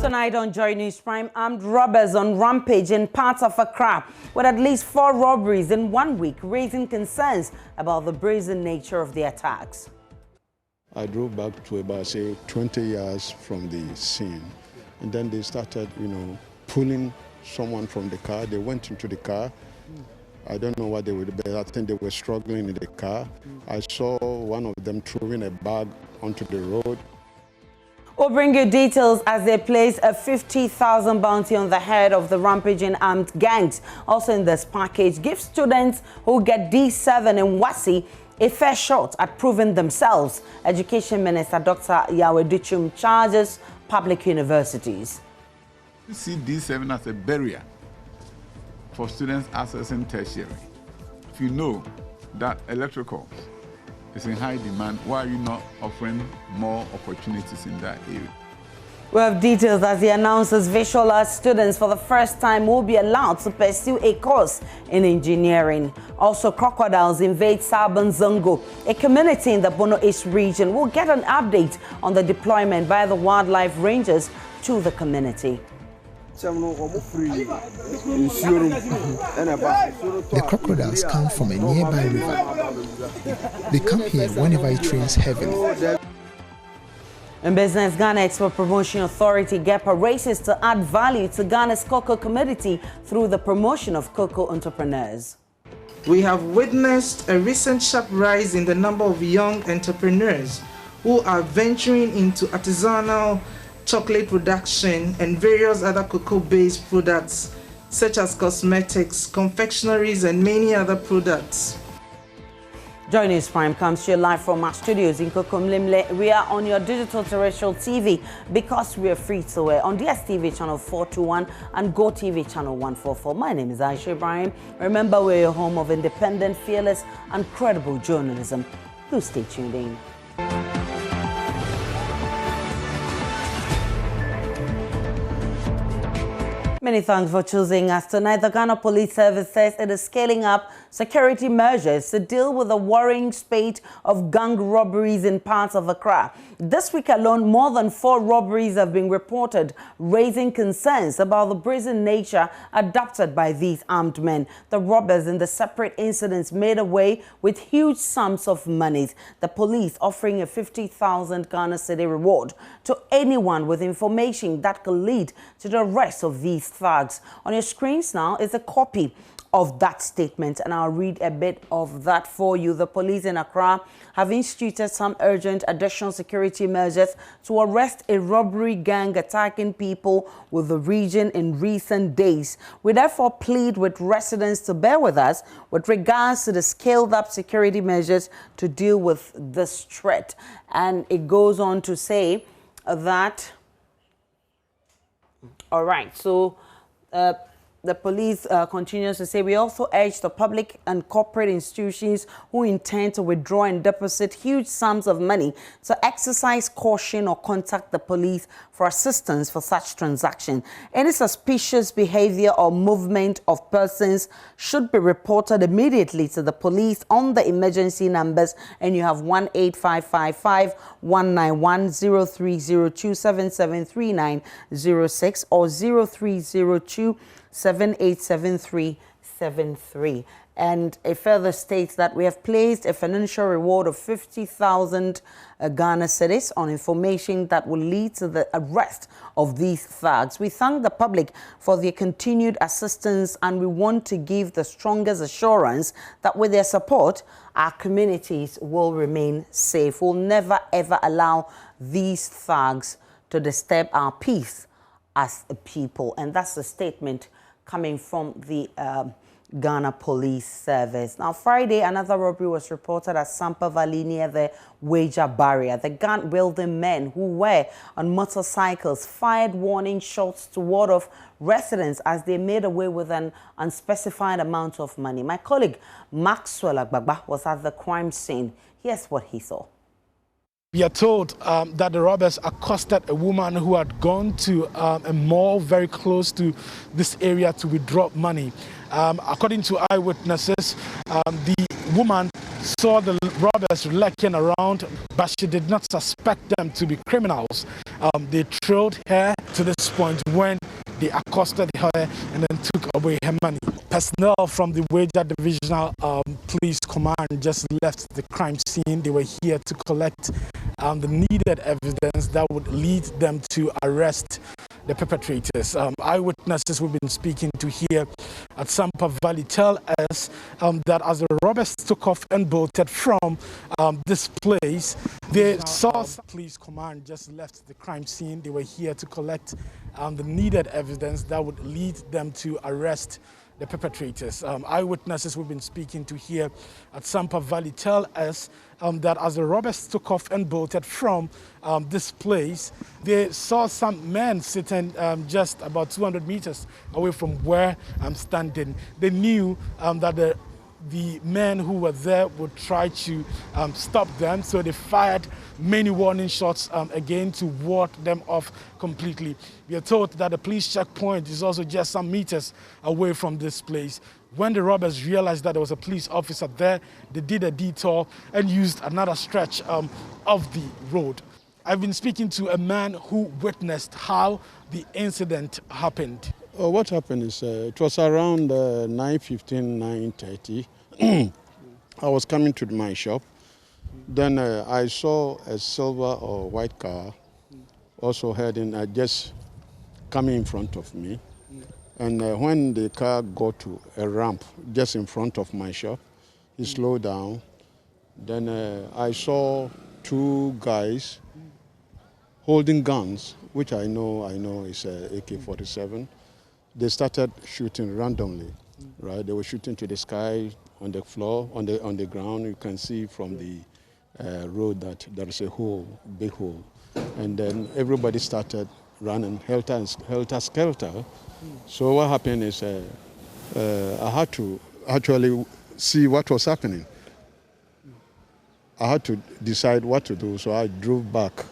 Tonight on Joy News Prime, armed robbers on rampage in parts of Accra with at least 4 robberies in 1 week, raising concerns about the brazen nature of the attacks. I drove back to about, say, 20 yards from the scene, and then they started, pulling someone from the car. They went into the car. I don't know what they were doing. I think they were struggling in the car. I saw one of them throwing a bag onto the road. We'll bring you details as they place a 50,000 bounty on the head of the rampaging armed gangs. Also in this package, give students who get D7 in WASI a fair shot at proving themselves. Education Minister Dr. Yahweh Duchum charges public universities. We see D7 as a barrier for students accessing tertiary. If you know that electrical is in high demand, why are you not offering more opportunities in that area? We have details as he announces visual arts students for the first time will be allowed to pursue a course in engineering. Also, crocodiles invade Sabon Zongo, a community in the Bono East region. We'll get an update on the deployment by the wildlife rangers to the community. The crocodiles come from a nearby river. They come here whenever it rains heavily. In business, Ghana Export Promotion Authority GAPA races to add value to Ghana's cocoa commodity through the promotion of cocoa entrepreneurs. We have witnessed a recent sharp rise in the number of young entrepreneurs who are venturing into artisanal chocolate production and various other cocoa-based products such as cosmetics, confectionaries, and many other products. Joy News Prime comes to you live from our studios in Kokomlimle. We are on your digital terrestrial TV because we are free to air on DSTV channel 421 and Go TV channel 144. My name is Aisha Ibrahim. Remember, we're your home of independent, fearless, and credible journalism. Do stay tuned in. Many thanks for choosing us tonight. The Ghana Police Service says it is scaling up security measures to deal with the worrying spate of gang robberies in parts of Accra. This week alone, more than 4 robberies have been reported, raising concerns about the brazen nature adopted by these armed men. The robbers in the separate incidents made away with huge sums of money. The police offering a 50,000 Ghana cedi reward to anyone with information that could lead to the arrest of these thugs. On your screens now is a copy of that statement, and I'll read a bit of that for you. The police in Accra have instituted some urgent additional security measures to arrest a robbery gang attacking people with the region in recent days. We therefore plead with residents to bear with us with regards to the scaled up security measures to deal with this threat. And it goes on to say that, all right, so the police continues to say, we also urge the public and corporate institutions who intend to withdraw and deposit huge sums of money to exercise caution or contact the police for assistance for such transaction. Any suspicious behavior or movement of persons should be reported immediately to the police on the emergency numbers, and you have 18555 191 0302 773906 or 0302 787373. And it further states that we have placed a financial reward of 50,000 Ghana cedis on information that will lead to the arrest of these thugs. We thank the public for their continued assistance, and we want to give the strongest assurance that with their support, our communities will remain safe. We'll never ever allow these thugs to disturb our peace as a people. And that's the statement coming from the Ghana Police Service. Now, Friday, another robbery was reported at Sampa Valley near the Wager barrier. The gun-wielding men who were on motorcycles fired warning shots toward of residents as they made away with an unspecified amount of money. My colleague Maxwell Agbagba was at the crime scene. Here's what he saw. We are told that the robbers accosted a woman who had gone to a mall very close to this area to withdraw money. According to eyewitnesses, the woman saw the robbers lurking around, but she did not suspect them to be criminals. They trailed her to this point when they accosted her and then took away her money. Personnel from the Wager Divisional Police Command just left the crime scene. They were here to collect the needed evidence that would lead them to arrest the perpetrators. Eyewitnesses we've been speaking to here at Sampa Valley tell us that as the robbers took off and bolted from this place, they saw police command just left the crime scene. They were here to collect the needed evidence that would lead them to arrest the perpetrators. Eyewitnesses we've been speaking to here at Sampa Valley tell us that as the robbers took off and bolted from this place, they saw some men sitting just about 200 meters away from where I'm standing. They knew that the men who were there would try to stop them, so they fired many warning shots again to ward them off completely. We are told that the police checkpoint is also just some meters away from this place. When the robbers realized that there was a police officer there, they did a detour and used another stretch of the road. I've been speaking to a man who witnessed how the incident happened. What happened is it was around 9:15, 9:30. I was coming to my shop. Then I saw a silver or white car also heading, just coming in front of me. And when the car got to a ramp just in front of my shop, he slowed down. Then I saw two guys holding guns, which I know is AK-47. They started shooting randomly, right? They were shooting to the sky, on the floor, on the ground. You can see from the road that there is a hole, big hole. And then everybody started running helter-skelter. So what happened is I had to actually see what was happening. I had to decide what to do, so I drove back.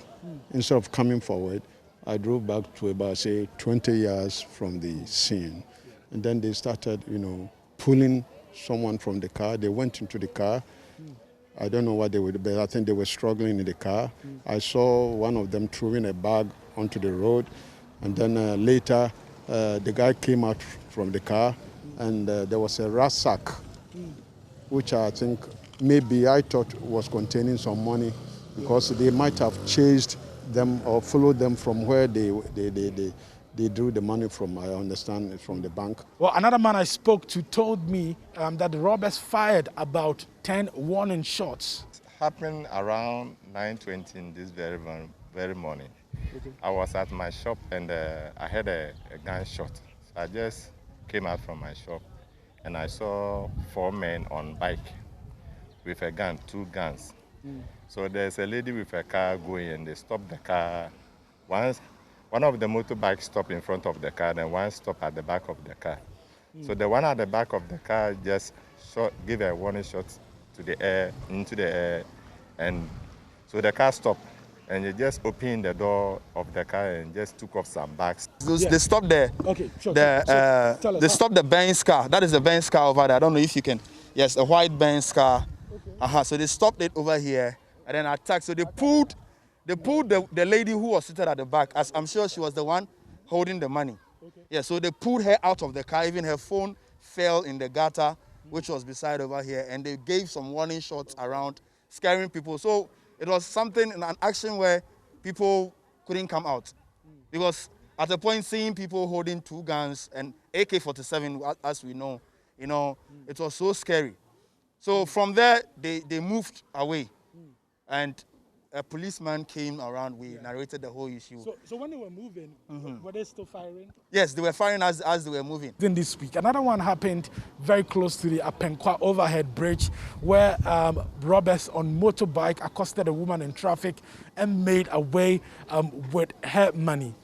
Instead of coming forward, I drove back to about, say, 20 yards from the scene. And then they started, pulling someone from the car. They went into the car. I don't know what they were, but I think they were struggling in the car. I saw one of them throwing a bag onto the road. And then later, the guy came out from the car, and there was a rat sack, which I think maybe I thought was containing some money, because they might have chased them or followed them from where they drew the money from. I understand it's from the bank. Well, another man I spoke to told me that the robbers fired about 10 warning shots. It happened around 9:20 in this very morning. Okay. I was at my shop and I heard a gunshot. So I just came out from my shop and I saw 4 men on bike with a gun, 2 guns. So there's a lady with a car going, and they stopped the car. One of the motorbikes stopped in front of the car, and one stopped at the back of the car. So the one at the back of the car just gave a warning shot into the air, and so the car stopped, and they just opened the door of the car and just took off some bags. They stopped the they stopped the Benz car. That is the Benz car over there. I don't know if you can. Yes, a white Benz car. So they stopped it over here and then attacked. So they pulled the lady who was seated at the back, as I'm sure she was the one holding the money. Okay. Yeah, so they pulled her out of the car. Even her phone fell in the gutter, which was beside over here, and they gave some warning shots around, scaring people. So it was something, an action where people couldn't come out. Because at a point, seeing people holding 2 guns and AK-47, as we know, it was so scary. So from there, they moved away, and a policeman came around. We narrated the whole issue. So when they were moving, were they still firing? Yes, they were firing as they were moving. Then this week, another one happened very close to the Apenkwa overhead bridge, where robbers on motorbike accosted a woman in traffic and made away with her money.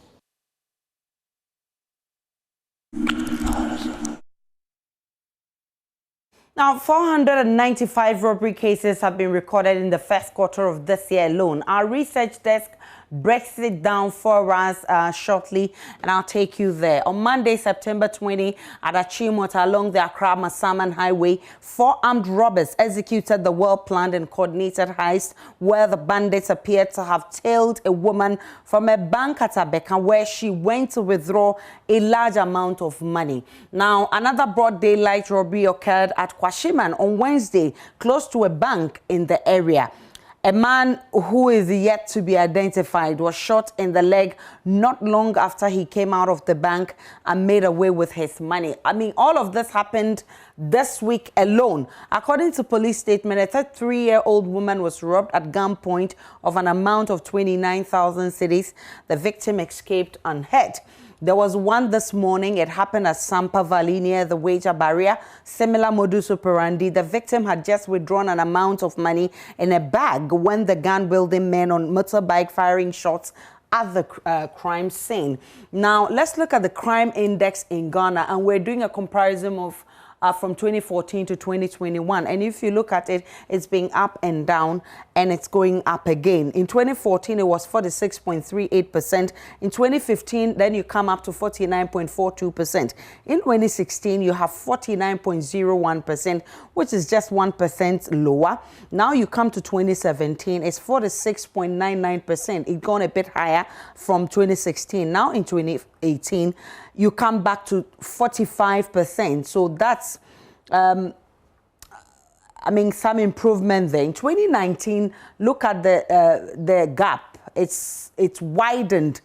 Now, 495 robbery cases have been recorded in the first quarter of this year alone. Our research desk breaks it down for us shortly, and I'll take you there. On Monday, September 20, at Achimota along the Accra-Masaman Highway, 4 armed robbers executed the well-planned and coordinated heist where the bandits appeared to have tailed a woman from a bank at Abeka where she went to withdraw a large amount of money. Now, another broad daylight robbery occurred at Kwashiman on Wednesday, close to a bank in the area. A man who is yet to be identified was shot in the leg not long after he came out of the bank and made away with his money. I mean, all of this happened this week alone. According to police statement, a 33-year-old woman was robbed at gunpoint of an amount of 29,000 cedis. The victim escaped unhurt. There was one this morning. It happened at Sampa Valley near the wager barrier. Similar modus operandi. The victim had just withdrawn an amount of money in a bag when the gun-wielding men on motorbike firing shots at the crime scene. Now, let's look at the crime index in Ghana, and we're doing a comparison of from 2014 to 2021. And if you look at it, it's being up and down, and it's going up again. In 2014, it was 46.38%. In 2015, then you come up to 49.42%. In 2016, you have 49.01%, which is just 1% lower. Now you come to 2017, it's 46.99%. It's gone a bit higher from 2016. Now in 2018, you come back to 45%. So that's, I mean, some improvement there. In 2019, look at the gap. It's widened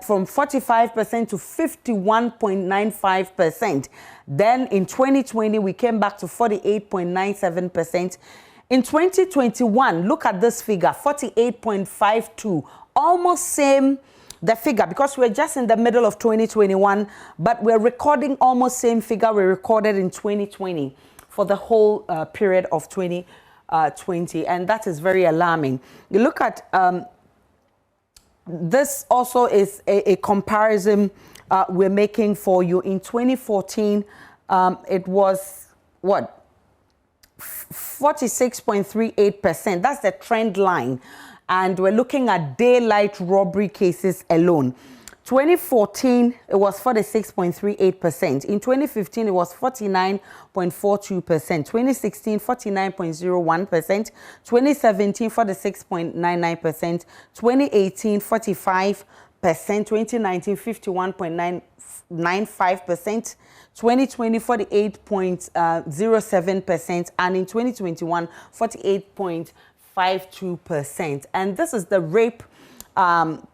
from 45% to 51.95%. Then in 2020, we came back to 48.97%. In 2021, look at this figure, 48.52, almost same the figure, because we're just in the middle of 2021, but we're recording almost same figure we recorded in 2020 for the whole period of 2020, and that is very alarming. You look at this also is a comparison we're making for you. In 2014, it was what? 46.38%. That's the trend line. And we're looking at daylight robbery cases alone. 2014, it was 46.38%. In 2015, it was 49.42%. 2016, 49.01%. 2017, 46.99%. 2018, 45%. 2019, 51.95%. 2020, 48.07%. And in 2021, 48.52%. And this is the rape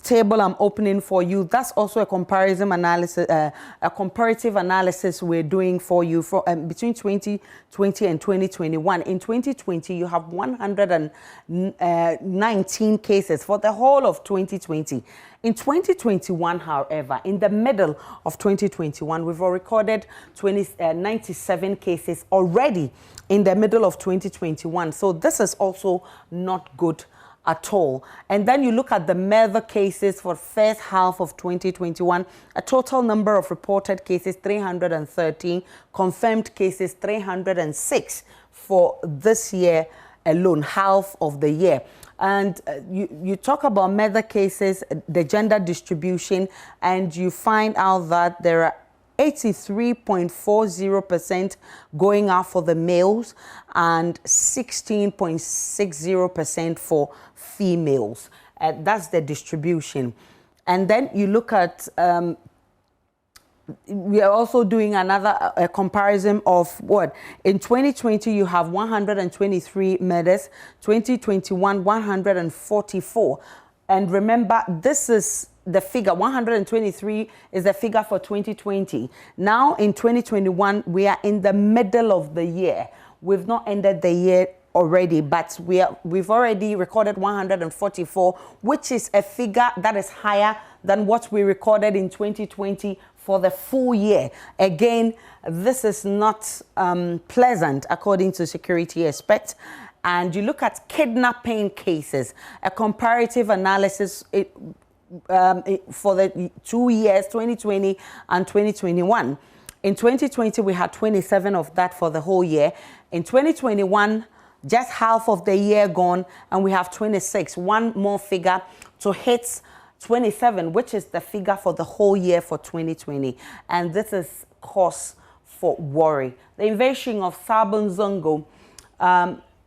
table I'm opening for you. That's also a comparison analysis, a comparative analysis we're doing for you for between 2020 and 2021. In 2020, you have 119 cases for the whole of 2020. In 2021, however, in the middle of 2021, we've recorded 97 cases already in the middle of 2021. So this is also not good at all. And then you look at the murder cases for first half of 2021, a total number of reported cases 313, confirmed cases 306 for this year alone, half of the year. And you talk about murder cases, the gender distribution, and you find out that there are 83.40% going out for the males and 16.60% for females. That's the distribution. And then you look at, we are also doing another comparison of what? In 2020, you have 123 murders, 2021, 144. And remember, this is the figure, 123 is the figure for 2020. Now in 2021, we are in the middle of the year. We've not ended the year already, but we've already recorded 144, which is a figure that is higher than what we recorded in 2020 for the full year. Again, this is not pleasant according to security experts. And you look at kidnapping cases, a comparative analysis for the 2 years, 2020 and 2021. In 2020, we had 27 of that for the whole year. In 2021, Just half of the year gone, and we have 26. One more figure to hit 27, which is the figure for the whole year for 2020. And this is cause for worry. The invasion of Sabon Zongo,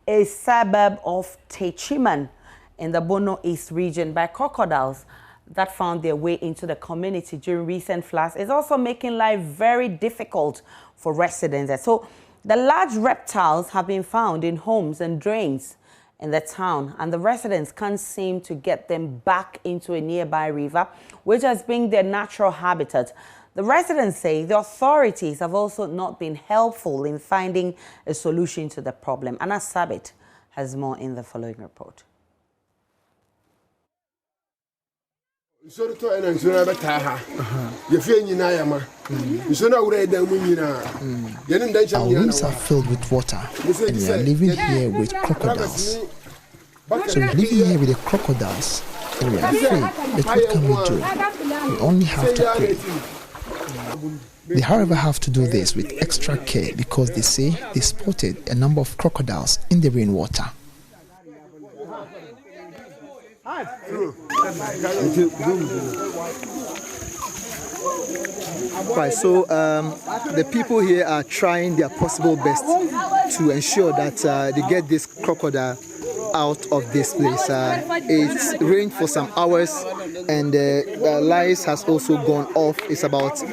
a suburb of Techiman in the Bono East region by crocodiles that found their way into the community during recent floods, is also making life very difficult for residents. So the large reptiles have been found in homes and drains in the town, and the residents can't seem to get them back into a nearby river, which has been their natural habitat. The residents say the authorities have also not been helpful in finding a solution to the problem. Anna Sabit has more in the following report. Our rooms are filled with water, and we are living here with crocodiles. So we're living here with the crocodiles, and we are afraid. But what can we do? We only have to pray. They, however, have to do this with extra care because they say they spotted a number of crocodiles in the rainwater. Right, so the people here are trying their possible best to ensure that they get this crocodile out of this place. It's rained for some hours, and the lights has also gone off. It's about 8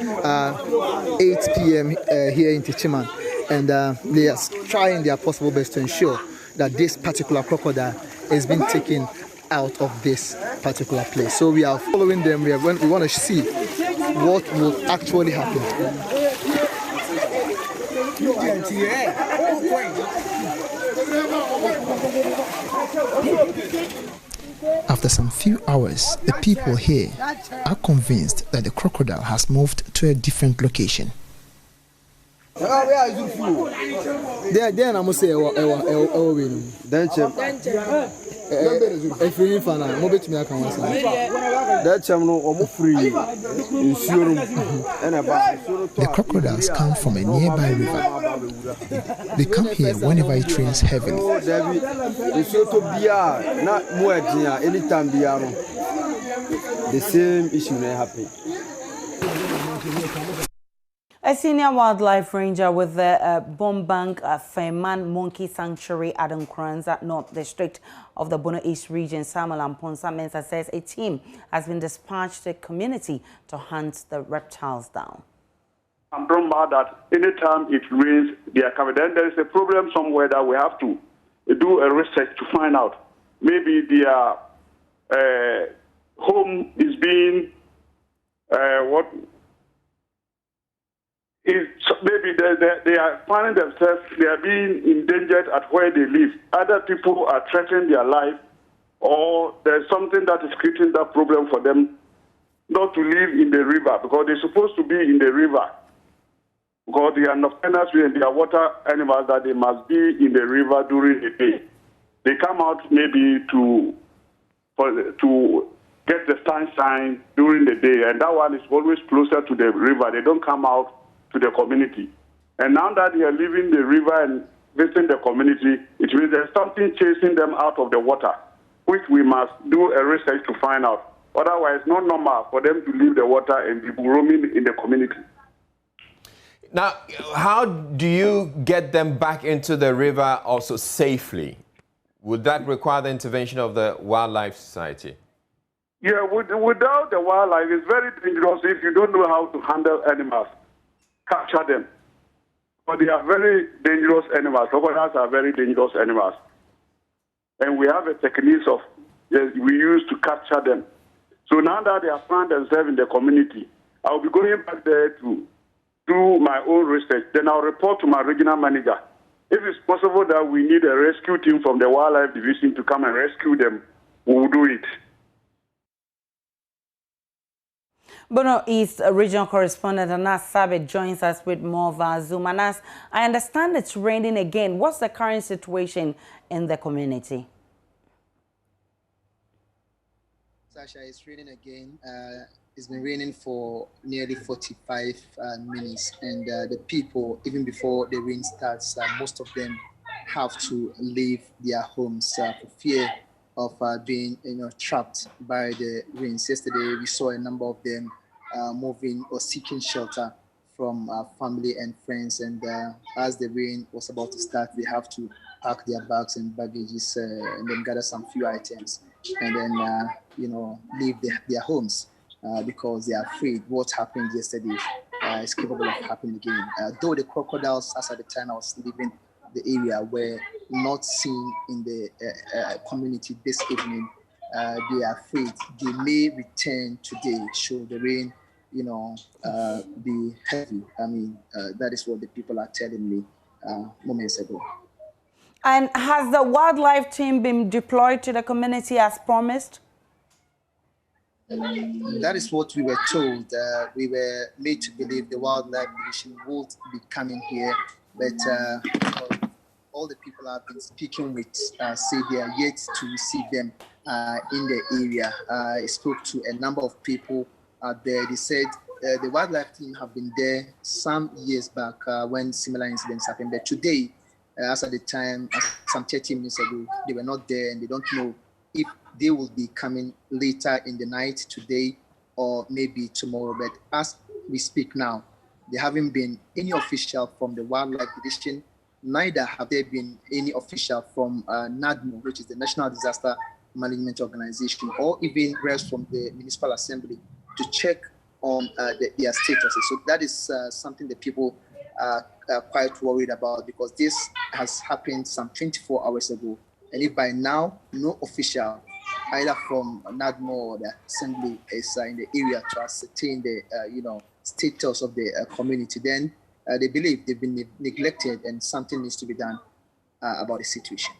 p.m. Here in Techiman, and they are trying their possible best to ensure that this particular crocodile is being taken out of this particular place. So we are following them. We want to see what will actually happen. After some few hours, the people here are convinced that the crocodile has moved to a different location. The crocodiles come from a nearby river. They come here whenever it rains heavily. The same issue may happen. A senior wildlife ranger with the Bombank Fayman Monkey Sanctuary at Nkranza North District of the Bono East region, Samuel Amponsa Mensah, says a team has been dispatched to the community to hunt the reptiles down. I'm talking about that anytime it rains, they are coming. Then there is a problem somewhere that we have to do a research to find out. Maybe their home is being maybe they are finding themselves, they are being endangered at where they live. Other people are threatening their life, or there's something that is creating that problem for them not to live in the river, because they're supposed to be in the river. Because they are nocturnal, they are water animals, that they must be in the river during the day. They come out maybe to get the sunshine during the day, and that one is always closer to the river. They don't come out to the community. And now that they are leaving the river and visiting the community, it means there's something chasing them out of the water, which we must do a research to find out. Otherwise, it's not normal for them to leave the water and be roaming in the community. Now, how do you get them back into the river also safely? Would that require the intervention of the Wildlife Society? Yeah, without the wildlife, it's very dangerous if you don't know how to handle animals. Capture them. But they are very dangerous animals. Crocodiles are very dangerous animals. And we have a technique we use to capture them. So now that they have found themselves in the community, I'll be going back there to do my own research. Then I'll report to my regional manager. If it's possible that we need a rescue team from the Wildlife Division to come and rescue them, we will do it. Bono East regional correspondent Anas Sabit joins us with more via Zoom. Anas, I understand it's raining again. What's the current situation in the community? Sasha, it's raining again. It's been raining for nearly 45 minutes, and the people, even before the rain starts, most of them have to leave their homes for fear of being trapped by the rains. Yesterday, we saw a number of them moving or seeking shelter from family and friends. And as the rain was about to start, they have to pack their bags and baggages and then gather some few items and then, leave their homes because they are afraid what happened yesterday is capable of happening again. Though the crocodiles, as at the time I was leaving the area, were not seen in the community this evening, they are afraid they may return today should the rain be heavy. I mean, that is what the people are telling me moments ago. And has the wildlife team been deployed to the community as promised? That is what we were told. We were made to believe the wildlife division would be coming here, but all the people I've been speaking with say they are yet to receive them in the area. I spoke to a number of people there. They said the wildlife team have been there some years back when similar incidents happened. But today, as at the time, some 30 minutes ago, they were not there and they don't know if they will be coming later in the night today or maybe tomorrow. But as we speak now, there haven't been any official from the wildlife division. Neither have there been any official from NADMO, which is the National Disaster Management Organization, or even reps from the Municipal Assembly to check on their statuses. So that is something that people are quite worried about, because this has happened some 24 hours ago. And if by now no official, either from NADMO or the Assembly, is in the area to ascertain the status of the community, then they believe they've been neglected and something needs to be done about the situation.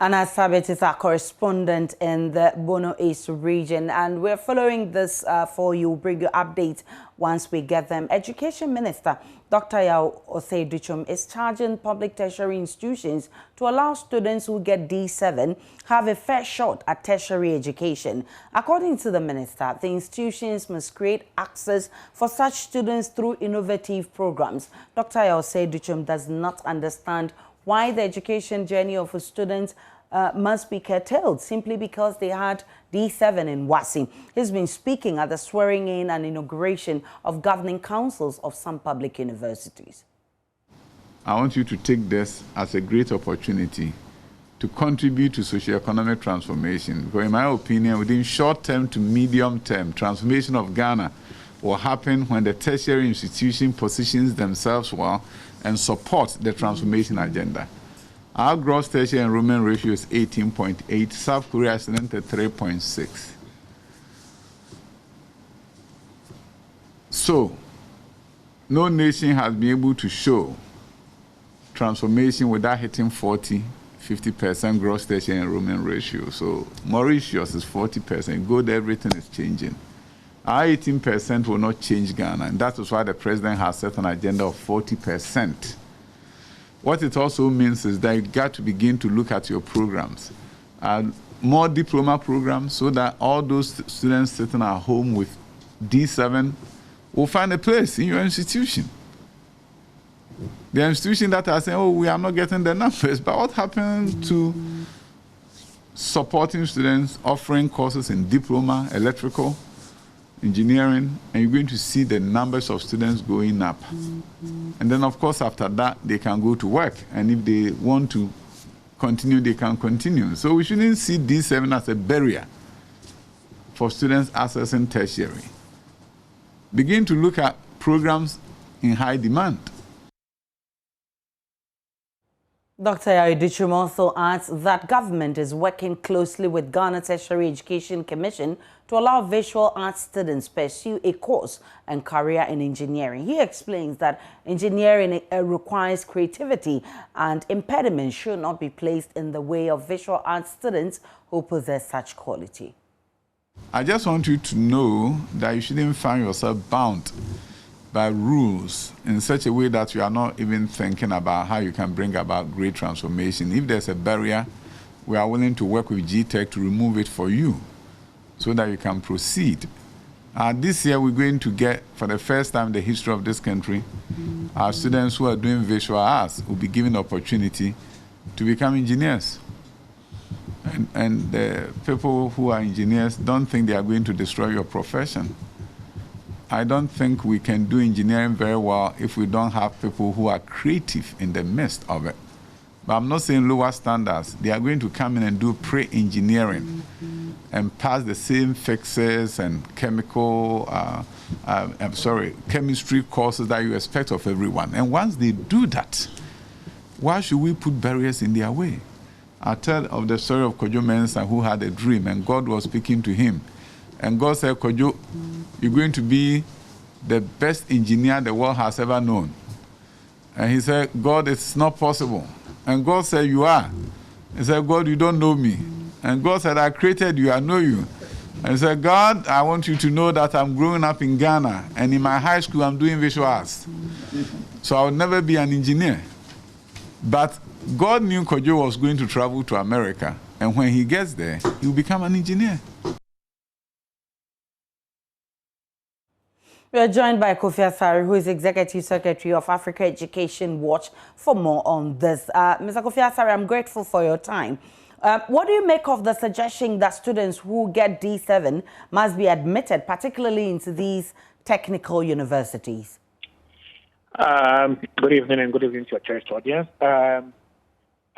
Anna Sabit is our correspondent in the Bono East region, and we're following this for you. We'll bring you updates once we get them. Education Minister Dr. Yao Osei-Duchum is charging public tertiary institutions to allow students who get D7 have a fair shot at tertiary education. According to the minister, the institutions must create access for such students through innovative programs. Dr. Yao Osei-Duchum does not understand why the education journey of students must be curtailed simply because they had D7 in WASI. He's been speaking at the swearing-in and inauguration of governing councils of some public universities. I want you to take this as a great opportunity to contribute to socio-economic transformation. Because in my opinion, within short-term to medium-term, transformation of Ghana will happen when the tertiary institution positions themselves well and support the transformation agenda. Our gross tertiary enrollment ratio is 18.8. South Korea is 3.6. So, no nation has been able to show transformation without hitting 40-50% gross tertiary enrollment ratio. So, Mauritius is 40%. Good, everything is changing. Our 18% will not change Ghana, and that is why the president has set an agenda of 40%. What it also means is that you got to begin to look at your programs. More diploma programs, so that all those students sitting at home with D7 will find a place in your institution. The institution that are saying, oh, we are not getting the numbers, but what happened to supporting students, offering courses in diploma, electrical, engineering, and you're going to see the numbers of students going up. And then, of course, after that, they can go to work. And if they want to continue, they can continue. So we shouldn't see D7 as a barrier for students accessing tertiary. Begin to look at programs in high demand. Dr. Osei-Duchum also adds that government is working closely with Ghana Tertiary Education Commission to allow visual arts students pursue a course and career in engineering. He explains that engineering requires creativity and impediments should not be placed in the way of visual arts students who possess such quality. I just want you to know that you shouldn't find yourself bound by rules in such a way that you are not even thinking about how you can bring about great transformation. If there's a barrier, we are willing to work with GTech to remove it for you so that you can proceed. This year, we're going to get, for the first time in the history of this country, our students who are doing visual arts will be given opportunity to become engineers. And the people who are engineers don't think they are going to destroy your profession. I don't think we can do engineering very well if we don't have people who are creative in the midst of it. But I'm not saying lower standards. They are going to come in and do pre-engineering and pass the same fixes and chemistry courses that you expect of everyone. And once they do that, why should we put barriers in their way? I tell of the story of Kojo Mensah, who had a dream, and God was speaking to him. And God said, Kojo, you're going to be the best engineer the world has ever known. And he said, God, it's not possible. And God said, you are. He said, God, you don't know me. And God said, I created you, I know you. And he said, God, I want you to know that I'm growing up in Ghana, and in my high school, I'm doing visual arts. So I'll never be an engineer. But God knew Kojo was going to travel to America, and when he gets there, he'll become an engineer. We are joined by Kofi Afriy, who is Executive Secretary of Africa Education Watch, for more on this. Mr. Kofi Afriy, I'm grateful for your time. What do you make of the suggestion that students who get D7 must be admitted, particularly into these technical universities? Good evening, and good evening to your church audience.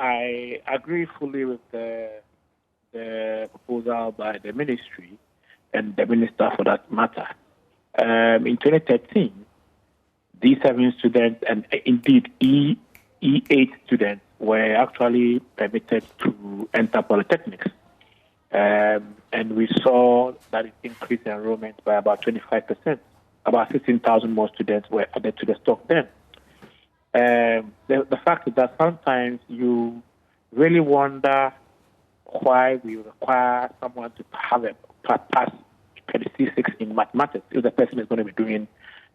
I agree fully with the proposal by the ministry and the minister for that matter. In 2013, D7 students and indeed E8 students were actually permitted to enter polytechnics. And we saw that it increased enrollment by about 25%. About 16,000 more students were added to the stock then. The fact is that sometimes you really wonder why we require someone to have a pass C6 in mathematics if the person is going to be doing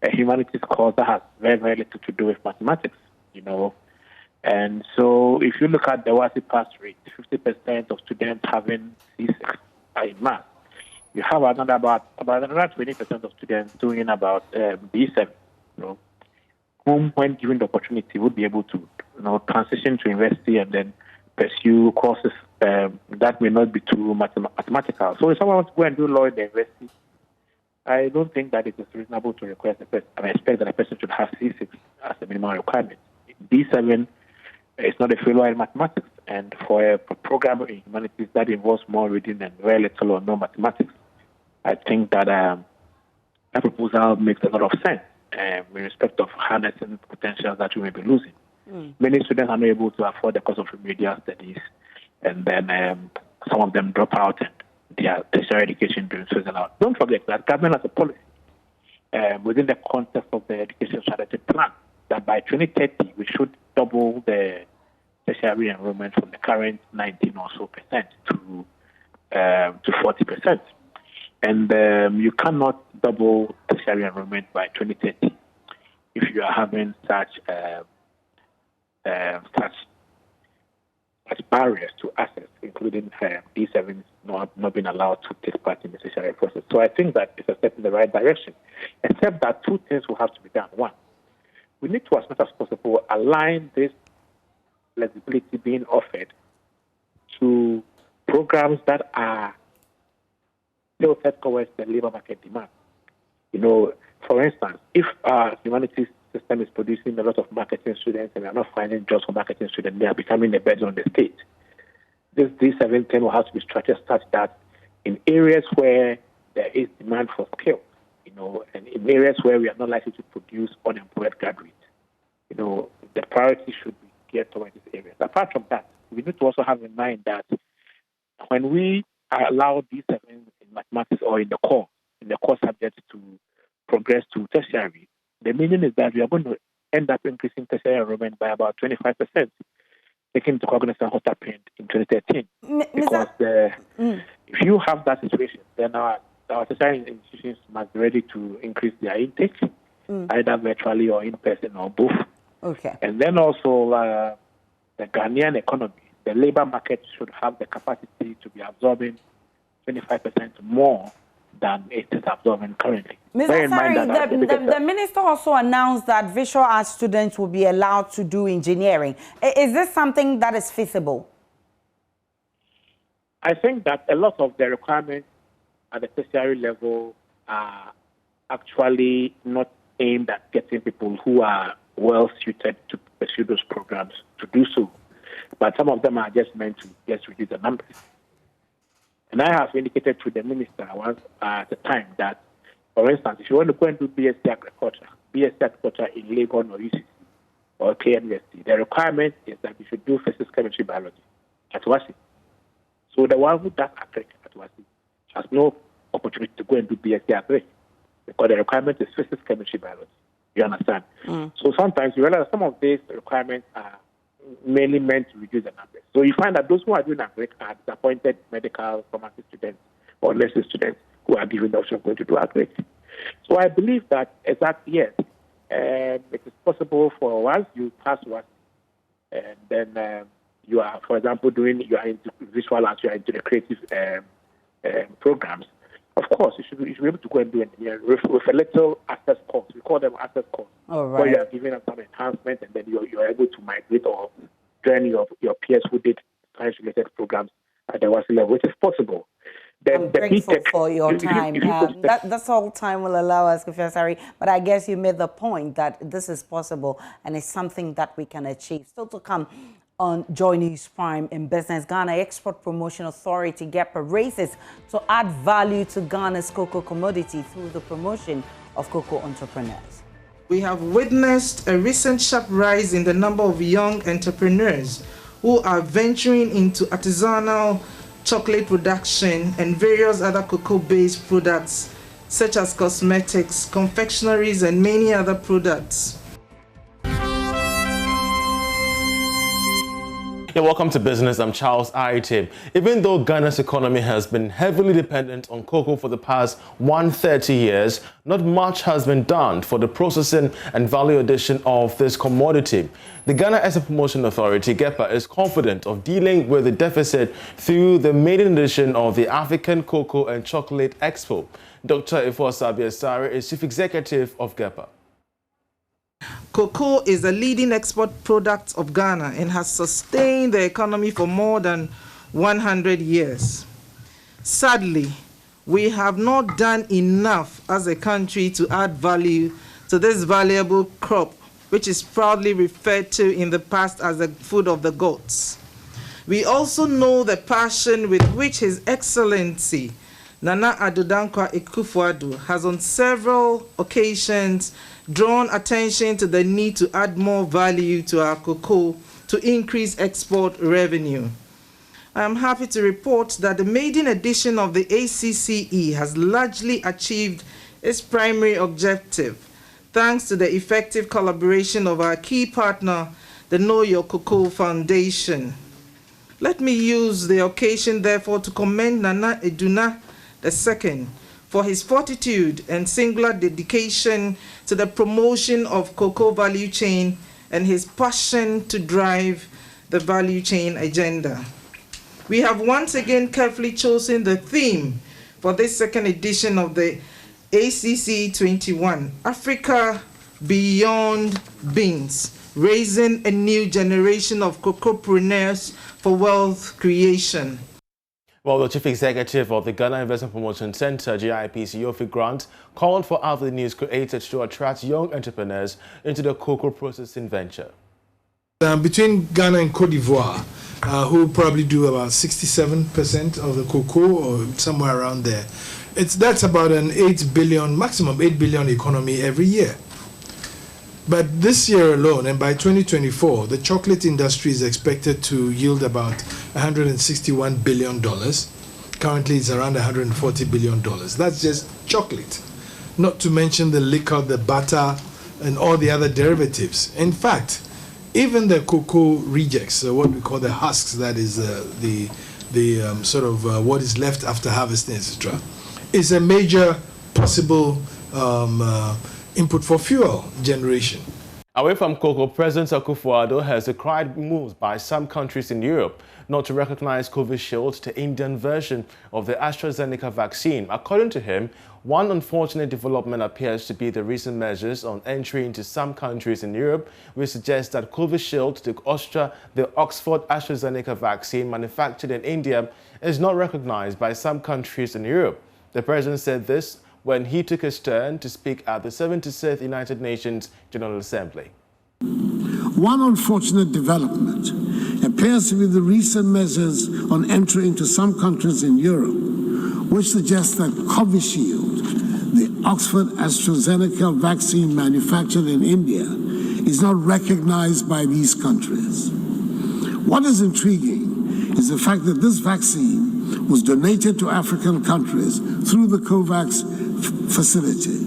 a humanities course that has very, very little to do with mathematics, you know. And so if you look at the WASI pass rate, 50% of students having C6 in math, you have another about another 20% of students doing about B7, you know, whom, when given the opportunity, would be able to, you know, transition to university and then pursue courses that may not be too mathematical. So if someone wants to go and do law in the university, I don't think that it is reasonable to request a person. I expect that a person should have C6 as a minimum requirement. D7 is not a failure in mathematics, and for a program in humanities that involves more reading and very little or no mathematics, I think that that proposal makes a lot of sense in respect of harnessing potential that we may be losing. Many students are not able to afford the cost of remedial studies, and then some of them drop out and their tertiary education during fizzle out. Don't forget that government has a policy within the context of the education strategy plan that by 2030 we should double the tertiary enrollment from the current 19 or so percent to 40%. And you cannot double tertiary enrollment by 2030 if you are having such barriers to access, including D7s not being allowed to take part in the tertiary process. So I think that it's a step in the right direction, except that two things will have to be done. One, we need to, as much as possible, align this flexibility being offered to programs that are tilted towards the labor market demand. You know, for instance, if our humanities system is producing a lot of marketing students and we are not finding jobs for marketing students, they are becoming a burden on the state. This D7 will have to be structured such that in areas where there is demand for skills, you know, and in areas where we are not likely to produce unemployed graduates, you know, the priority should be geared towards these areas. Apart from that, we need to also have in mind that when we allow D7 in mathematics or in the core subjects to progress to tertiary, the meaning is that we are going to end up increasing tertiary enrollment by about 25%, taking into cognizance what happened in 2013. Because if you have that situation, then our tertiary institutions must be ready to increase their intake, either virtually or in person or both. Okay. And then also the Ghanaian economy, the labor market should have the capacity to be absorbing 25% more than it is absorbing currently. Mr. Sari, the minister also announced that visual art students will be allowed to do engineering. Is this something that is feasible? I think that a lot of the requirements at the tertiary level are actually not aimed at getting people who are well suited to pursue those programs to do so. But some of them are just meant to just reduce the numbers. And I have indicated to the minister once at the time that, for instance, if you want to go and do BSc Agriculture in Legon or UCC or KMUST, the requirement is that you should do physics, chemistry, biology at WASI. So the one who does Agric at WASI has no opportunity to go and do BSc Agric because the requirement is physics, chemistry, biology. You understand? So sometimes you realize some of these requirements are mainly meant to reduce the numbers. So you find that those who are doing Agric are disappointed medical, pharmacy students or nursing students who are given the option of going to do Agric. So I believe that yes, it is possible for once you pass one, and then you are, for example, you are into visual arts, you are into the creative programs. Of course, you should be able to go and do engineering with a little access course. We call them access course. All right. Where you are given some enhancement, and then you are able to migrate or join your peers who did science-related programs at the WASI level, which is possible. I'm grateful for your time. That's all time will allow us, Kofi Afriy. But I guess you made the point that this is possible and it's something that we can achieve. Still to come on Joy News Prime in Business, Ghana Export Promotion Authority GAPA races to add value to Ghana's cocoa commodity through the promotion of cocoa entrepreneurs. We have witnessed a recent sharp rise in the number of young entrepreneurs who are venturing into artisanal chocolate production and various other cocoa-based products such as cosmetics, confectionaries, and many other products. Yeah, welcome to Business. I'm Charles Aitib. Even though Ghana's economy has been heavily dependent on cocoa for the past 130 years, not much has been done for the processing and value addition of this commodity. The Ghana Export Promotion Authority, GAPA, is confident of dealing with the deficit through the maiden edition of the African Cocoa and Chocolate Expo. Dr. Ifosa Biasare is Chief Executive of GAPA. Cocoa is a leading export product of Ghana and has sustained the economy for more than 100 years. Sadly, we have not done enough as a country to add value to this valuable crop, which is proudly referred to in the past as the food of the gods. We also know the passion with which His Excellency Nana Addo Dankwa Akufo-Addo has on several occasions drawn attention to the need to add more value to our cocoa to increase export revenue. I am happy to report that the maiden edition of the ACCE has largely achieved its primary objective, thanks to the effective collaboration of our key partner, the Know Your Cocoa Foundation. Let me use the occasion, therefore, to commend Nana Eduna II for his fortitude and singular dedication to the promotion of cocoa value chain and his passion to drive the value chain agenda. We have once again carefully chosen the theme for this second edition of the ACC 21, Africa Beyond Beans, raising a new generation of cocoapreneurs for wealth creation. Well, the Chief Executive of the Ghana Investment Promotion Center, GIPC, Yofi Grant, called for avenues created to attract young entrepreneurs into the cocoa processing venture. Between Ghana and Cote d'Ivoire, who probably do about 67% of the cocoa or somewhere around there, that's about an 8 billion, maximum 8 billion economy every year. But this year alone, and by 2024, the chocolate industry is expected to yield about $161 billion. Currently, it's around $140 billion. That's just chocolate, not to mention the liquor, the butter, and all the other derivatives. In fact, even the cocoa rejects, what we call the husks, that is what is left after harvesting, etc., is a major possible input for fuel generation. Away from cocoa, President Akufo-Addo has decried moves by some countries in Europe not to recognize Covishield, the Indian version of the AstraZeneca vaccine. According to him, one unfortunate development appears to be the recent measures on entry into some countries in Europe, which suggests that Covishield, the Oxford AstraZeneca vaccine manufactured in India, is not recognized by some countries in Europe. The president said this when he took his turn to speak at the 76th United Nations General Assembly. One unfortunate development appears to be the recent measures on entry into some countries in Europe, which suggests that Covishield, the Oxford AstraZeneca vaccine manufactured in India, is not recognized by these countries. What is intriguing is the fact that this vaccine was donated to African countries through the COVAX facility.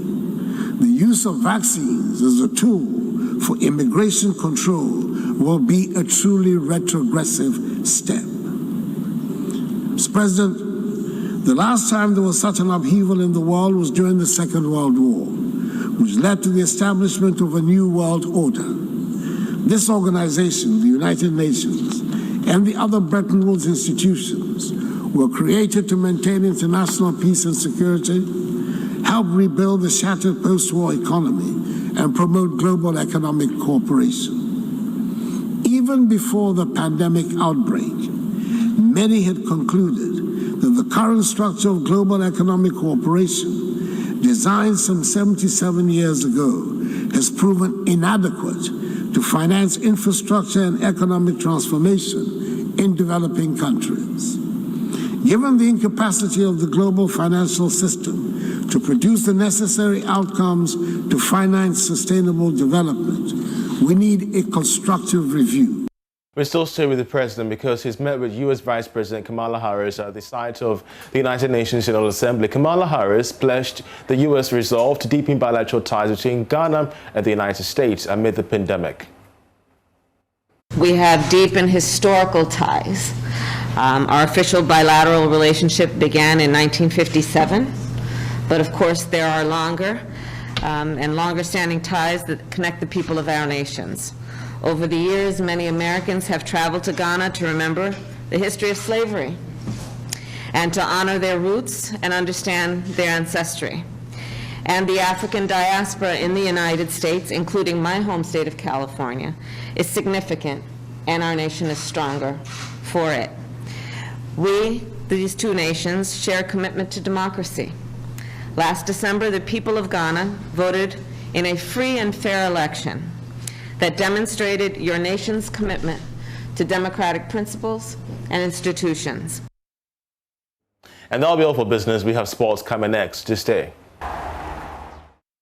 The use of vaccines as a tool for immigration control will be a truly retrogressive step. Mr. President, the last time there was such an upheaval in the world was during the Second World War, which led to the establishment of a new world order. This organization, the United Nations, and the other Bretton Woods institutions were created to maintain international peace and security, help rebuild the shattered post-war economy, and promote global economic cooperation. Even before the pandemic outbreak, many had concluded that the current structure of global economic cooperation, designed some 77 years ago, has proven inadequate to finance infrastructure and economic transformation in developing countries. Given the incapacity of the global financial system to produce the necessary outcomes to finance sustainable development, we need a constructive review. We still stay with the president because he's met with U.S. Vice President Kamala Harris at the site of the United Nations General Assembly. Kamala Harris pledged the U.S. resolve to deepen bilateral ties between Ghana and the United States amid the pandemic. We have deep and historical ties. Our official bilateral relationship began in 1957, but of course there are longer and longer-standing ties that connect the people of our nations. Over the years, many Americans have traveled to Ghana to remember the history of slavery and to honor their roots and understand their ancestry. And the African diaspora in the United States, including my home state of California, is significant, and our nation is stronger for it. We, these two nations, share a commitment to democracy. Last December, the people of Ghana voted in a free and fair election that demonstrated your nation's commitment to democratic principles and institutions. And that'll be all for business. We have sports coming next. Just stay.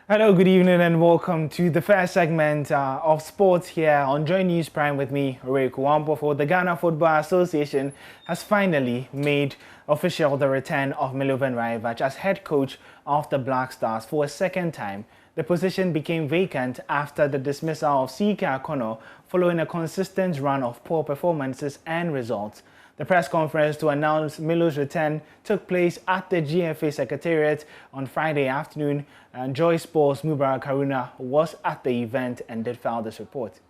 Hello, good evening, and welcome to the first segment of sports here on Joy News Prime with me, Ray Kuwampo. For the Ghana Football Association has finally made official the return of Milovan Rajevac as head coach of the Black Stars for a second time. The position became vacant after the dismissal of C.K. Akono following a consistent run of poor performances and results. The press conference to announce Milo's return took place at the GFA Secretariat on Friday afternoon, and Joy Sports' Mubarak Haruna was at the event and did file this report.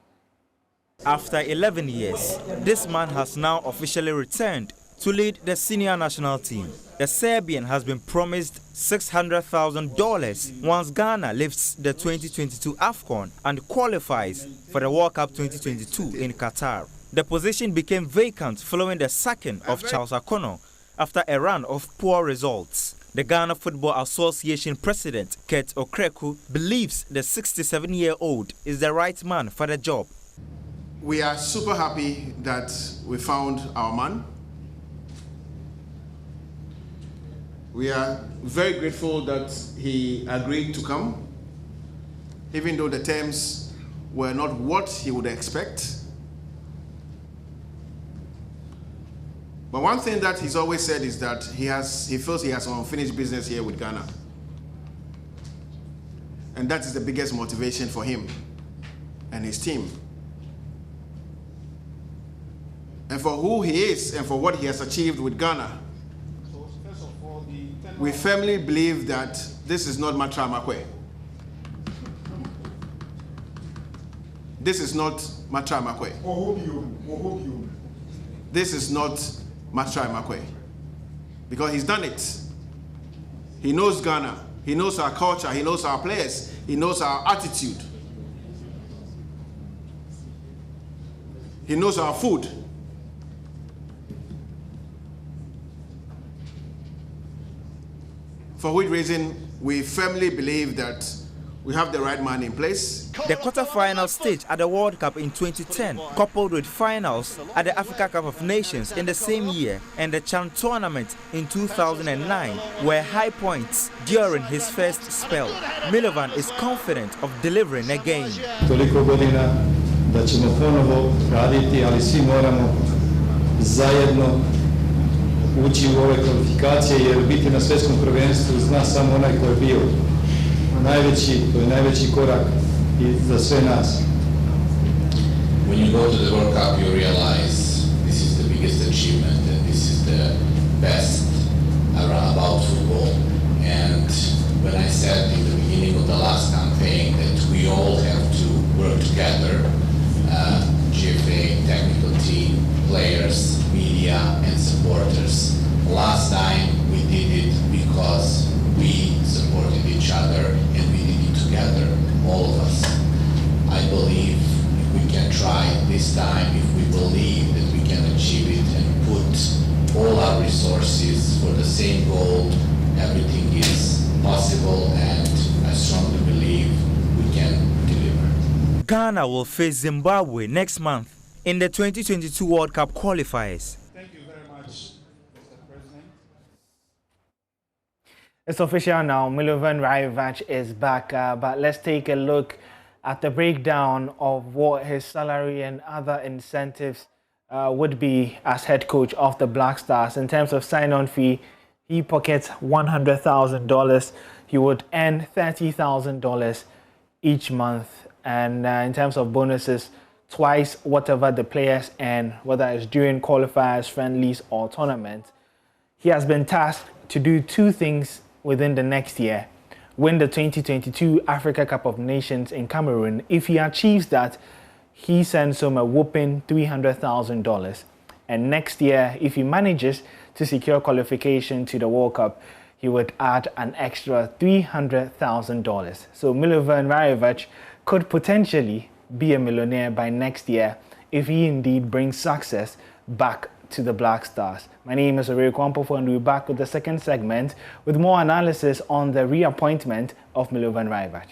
After 11 years, this man has now officially returned to lead the senior national team. The Serbian has been promised $600,000 once Ghana lifts the 2022 AFCON and qualifies for the World Cup 2022 in Qatar. The position became vacant following the sacking of Charles Akono after a run of poor results. The Ghana Football Association president, Kurt Okreku, believes the 67-year-old is the right man for the job. We are super happy that we found our man. We are very grateful that he agreed to come, even though the terms were not what he would expect. But one thing that he's always said is that he feels he has unfinished business here with Ghana. And that is the biggest motivation for him and his team. And for who he is and for what he has achieved with Ghana. So first of all, we firmly believe that this is not Matra Makwe. this is not Matra Makwe. This is not Matra Makwe. Because he's done it. He knows Ghana. He knows our culture. He knows our players. He knows our attitude. He knows our food. For which reason we firmly believe that we have the right man in place. The quarter-final stage at the World Cup in 2010, coupled with finals at the Africa Cup of Nations in the same year and the Chan tournament in 2009 were high points during his first spell. Milovan is confident of delivering again. Toliko godina da ćemo ponovo raditi, ali svi moramo zajedno ući u ove kvalifikacije, jer biti na svjetskom prvenstvu zna samo onaj ko je bio najveći korak i za sve nas. When you go to the World Cup, you realize this is the biggest achievement and this is the best about football. And when I said in the beginning of the last campaign that we all have to work together, GFA, technical team, players, media and supporters. Last time we did it because we supported each other and we did it together, all of us. I believe if we can try this time, if we believe that we can achieve it and put all our resources for the same goal, everything is possible, and I strongly believe we can deliver. Ghana will face Zimbabwe next month in the 2022 World Cup qualifiers. Thank you very much, Mr. President. It's official now, Milovan Rajevac is back, but let's take a look at the breakdown of what his salary and other incentives would be as head coach of the Black Stars. In terms of sign-on fee, he pockets $100,000. He would earn $30,000 each month. And in terms of bonuses, twice whatever the players earn, whether it's during qualifiers, friendlies, or tournaments. He has been tasked to do two things within the next year: win the 2022 Africa Cup of Nations in Cameroon. If he achieves that, he sends home a whopping $300,000. And next year, if he manages to secure qualification to the World Cup, he would add an extra $300,000. So Milovan Rajevac could potentially be a millionaire by next year if he indeed brings success back to the Black Stars. My name is Robbery Cases, and we're back with the second segment with more analysis on the reappointment of Milovan Rajevac.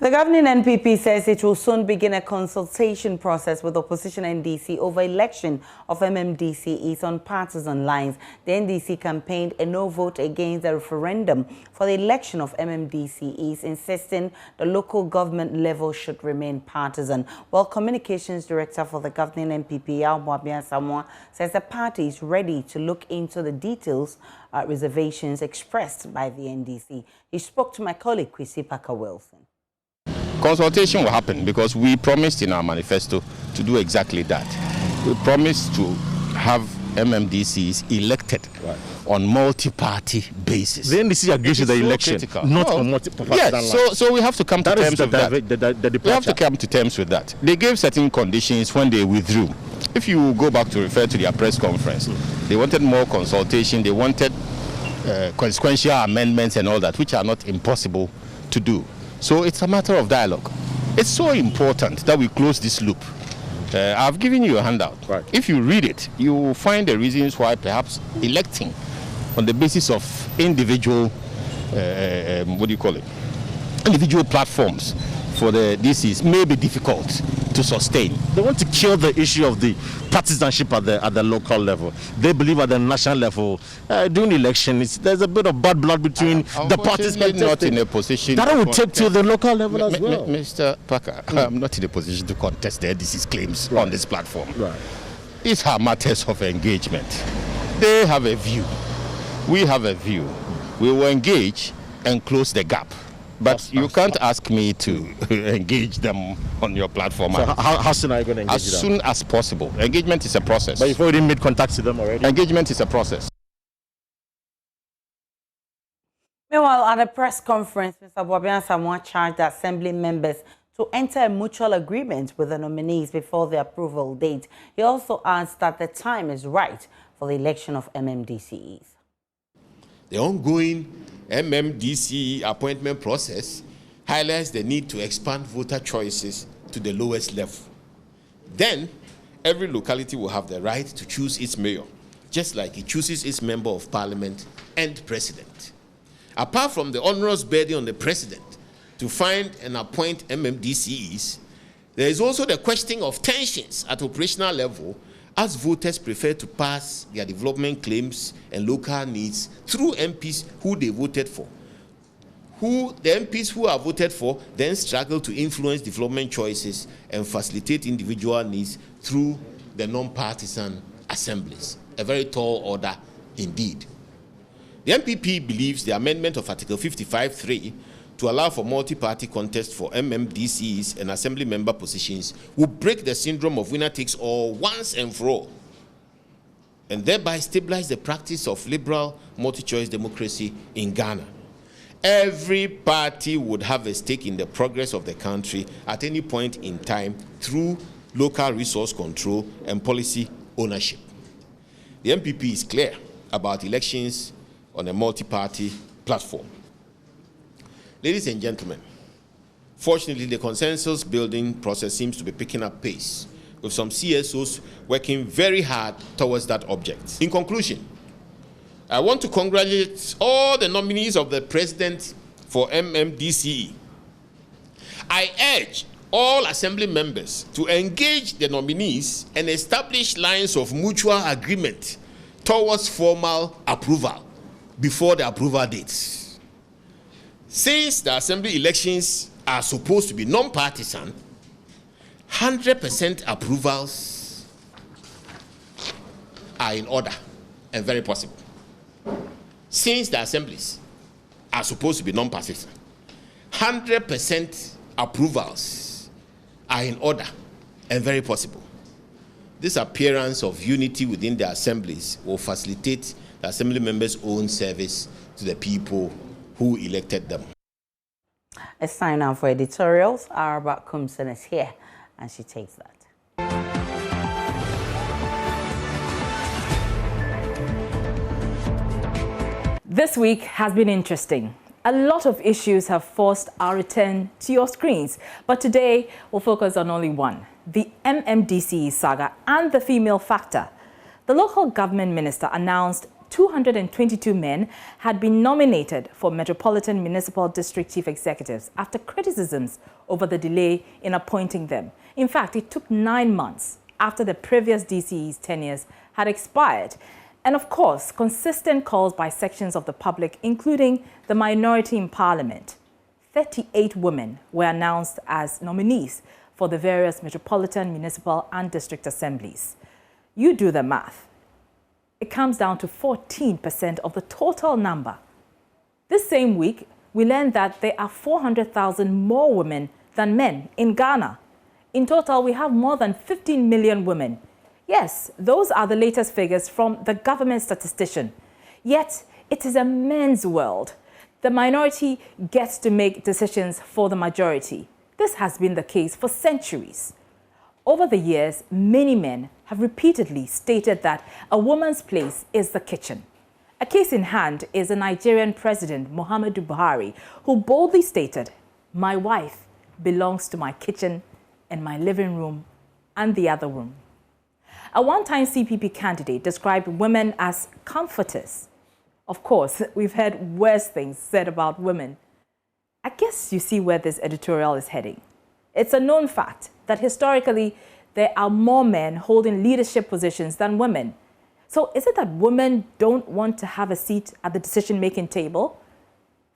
The governing NPP says it will soon begin a consultation process with opposition NDC over election of MMDCEs on partisan lines. The NDC campaigned a no vote against the referendum for the election of MMDCEs, insisting the local government level should remain partisan. While Communications Director for the governing NPP, Alboabia Samoa, says the party is ready to look into the details reservations expressed by the NDC. He spoke to my colleague, Kofi Afriy. Consultation will happen because we promised in our manifesto to do exactly that. We promised to have MMDCs elected on multi-party basis. The NDC agrees with the election, not on multi-party. Yes, so we have to come to terms with that. We have to come to terms with that. They gave certain conditions when they withdrew. If you go back to refer to their press conference, they wanted more consultation, they wanted consequential amendments and all that, which are not impossible to do. So it's a matter of dialogue. It's so important that we close this loop. I've given you a handout. If you read it, you will find the reasons why perhaps electing on the basis of individual, individual platforms for the DCs may be difficult to sustain. They want to kill the issue of the partisanship at the local level. They believe at the national level, during the election, there's a bit of bad blood between the parties. Not in a position. That will take to the local level as well. Mr. Parker, I'm not in a position to contest the NDC's claims on this platform. These are matters of engagement. They have a view. We have a view. We will engage and close the gap. But you can't ask me to engage them on your platform. So how soon are you going to engage them? As them? soon as possible. Engagement is a process. But you've already made contacts with them already? Engagement is a process. Meanwhile, at a press conference, Mr. Bobian Samoa charged the Assembly members to enter a mutual agreement with the nominees before the approval date. He also adds that the time is right for the election of MMDCEs. The ongoing MMDCE appointment process highlights the need to expand voter choices to the lowest level. Then, every locality will have the right to choose its mayor, just like it chooses its member of parliament and president. Apart from the onerous burden on the president to find and appoint MMDCEs, there is also the question of tensions at operational level, as voters prefer to pass their development claims and local needs through MPs who they voted for. The MPs who are voted for then struggle to influence development choices and facilitate individual needs through the non-partisan assemblies. A very tall order indeed. The MPP believes the amendment of Article 55(3) to allow for multi-party contest for MMDCs and assembly member positions will break the syndrome of winner takes all once and for all, and thereby stabilize the practice of liberal multi-choice democracy in Ghana. Every party would have a stake in the progress of the country at any point in time through local resource control and policy ownership. The MPP is clear about elections on a multi-party platform. Ladies and gentlemen, fortunately, the consensus building process seems to be picking up pace, with some CSOs working very hard towards that object. In conclusion, I want to congratulate all the nominees of the president for MMDCE. I urge all assembly members to engage the nominees and establish lines of mutual agreement towards formal approval before the approval dates. Since the assembly elections are supposed to be non-partisan, 100% approvals are in order and very possible. Since the assemblies are supposed to be non-partisan, 100% approvals are in order and very possible. This appearance of unity within the assemblies will facilitate the assembly members' own service to the people who elected them. It's time now for editorials. Araba Kumson is here, and she takes that. This week has been interesting. A lot of issues have forced our return to your screens, but today we'll focus on only one: the MMDCE saga and the female factor. The local government minister announced 222 men had been nominated for Metropolitan Municipal District Chief Executives after criticisms over the delay in appointing them. In fact, it took 9 months after the previous DCE's tenures had expired. And of course, consistent calls by sections of the public, including the minority in Parliament. 38 women were announced as nominees for the various metropolitan, municipal and district assemblies. You do the math. It comes down to 14% of the total number. This same week, we learned that there are 400,000 more women than men in Ghana. In total, we have more than 15 million women. Yes, those are the latest figures from the government statistician. Yet, it is a men's world. The minority gets to make decisions for the majority. This has been the case for centuries. Over the years, many men have repeatedly stated that a woman's place is the kitchen. A case in hand is the Nigerian President Muhammadu Buhari, who boldly stated, "My wife belongs to my kitchen and my living room and the other room." A one-time CPP candidate described women as comforters. Of course, we've heard worse things said about women. I guess you see where this editorial is heading. It's a known fact that historically there are more men holding leadership positions than women. So is it that women don't want to have a seat at the decision-making table?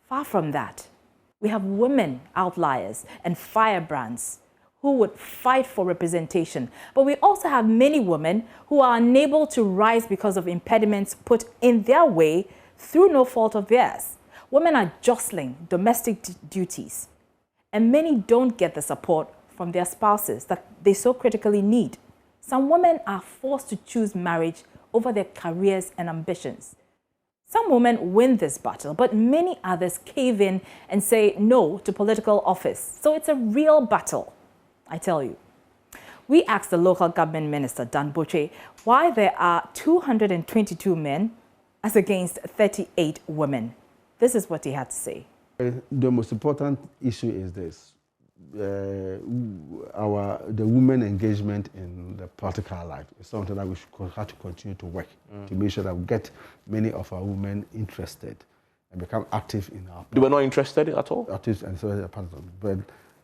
Far from that. We have women outliers and firebrands who would fight for representation. But we also have many women who are unable to rise because of impediments put in their way through no fault of theirs. Women are jostling domestic duties, and many don't get the support from their spouses that they so critically need. Some women are forced to choose marriage over their careers and ambitions. Some women win this battle, but many others cave in and say no to political office. So it's a real battle, I tell you. We asked the local government minister, Dan Boche, why there are 222 men as against 38 women. This is what he had to say. The most important issue is this. The women engagement in the political life is something that we should have to continue to work to make sure that we get many of our women interested and become active in our. They were not interested at all? Active and so but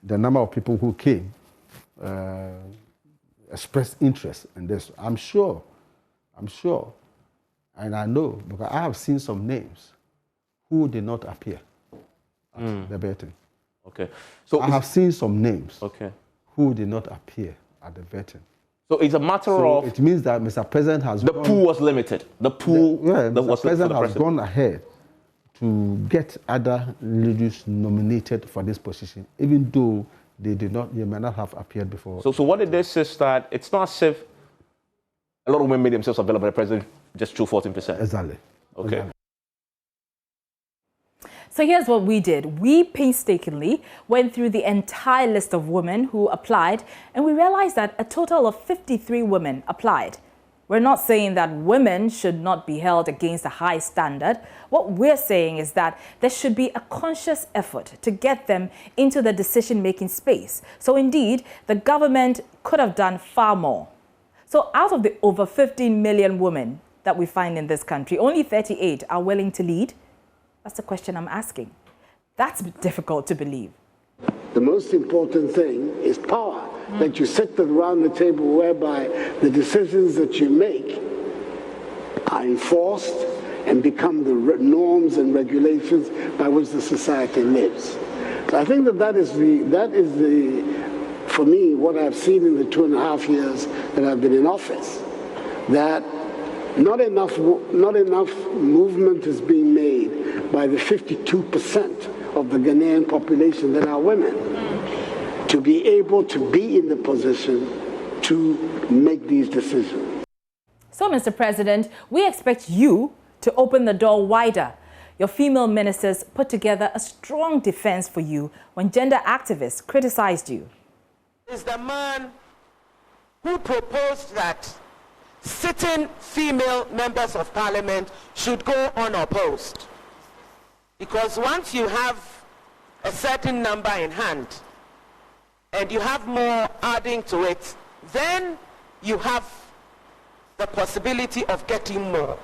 the number of people who came expressed interest in this. I'm sure, and I know because I have seen some names who did not appear at the vetting. Okay. So I have seen some names who did not appear at the vetting. So it's a matter of... It means that Mr. President has... The pool was limited. The pool... Mr. President has gone ahead to get other ladies nominated for this position, even though they may not have appeared before. So what it is that it's not as if a lot of women made themselves available, but the President just threw 14%. Exactly. Okay. Exactly. So here's what we did. We painstakingly went through the entire list of women who applied, and we realized that a total of 53 women applied. We're not saying that women should not be held against a high standard. What we're saying is that there should be a conscious effort to get them into the decision-making space. So indeed, the government could have done far more. So out of the over 15 million women that we find in this country, only 38 are willing to lead. That's the question I'm asking. That's difficult to believe. The most important thing is power, that you sit around the table whereby the decisions that you make are enforced and become the norms and regulations by which the society lives. So I think that is for me, what I've seen in the 2.5 years that I've been in office, that not enough movement is being made by the 52% of the Ghanaian population that are women to be able to be in the position to make these decisions. So, Mr. President, we expect you to open the door wider. Your female ministers put together a strong defense for you when gender activists criticized you. Is the man who proposed that sitting female members of parliament should go unopposed. Because once you have a certain number in hand and you have more adding to it, then you have the possibility of getting more.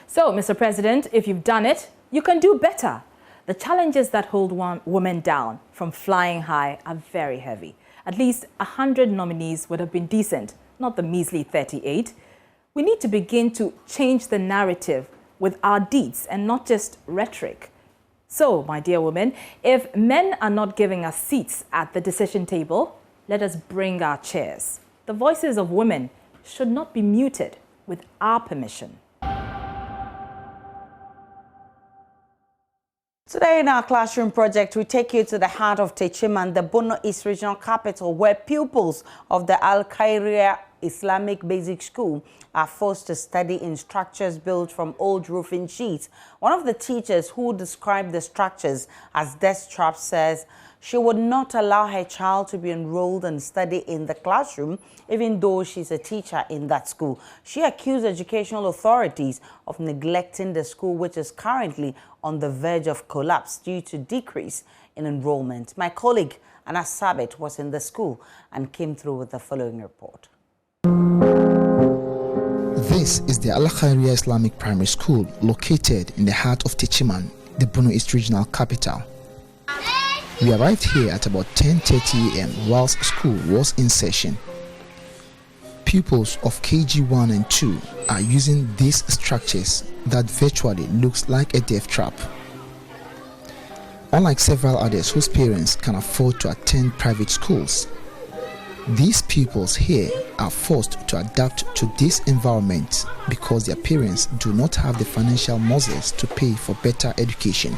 So, Mr. President, if you've done it, you can do better. The challenges that hold women down from flying high are very heavy. At least 100 nominees would have been decent, not the measly 38. We need to begin to change the narrative with our deeds and not just rhetoric. So, my dear women, if men are not giving us seats at the decision table, let us bring our chairs. The voices of women should not be muted with our permission. Today in our classroom project, we take you to the heart of Techiman, the Borno East regional capital, where pupils of the Al-Khairia Islamic Basic School are forced to study in structures built from old roofing sheets. One of the teachers who described the structures as death traps says she would not allow her child to be enrolled and study in the classroom, even though she's a teacher in that school. She accused educational authorities of neglecting the school, which is currently on the verge of collapse due to decrease in enrollment. My colleague Anna Sabit was in the school and came through with the following report. This is the Al-Khairia Islamic Primary School located in the heart of Techiman, the Borno East regional capital. We arrived here at about 10:30 a.m. whilst school was in session. Pupils of KG 1 and 2 are using these structures that virtually looks like a death trap. Unlike several others whose parents can afford to attend private schools, these pupils here are forced to adapt to this environment because their parents do not have the financial muscles to pay for better education.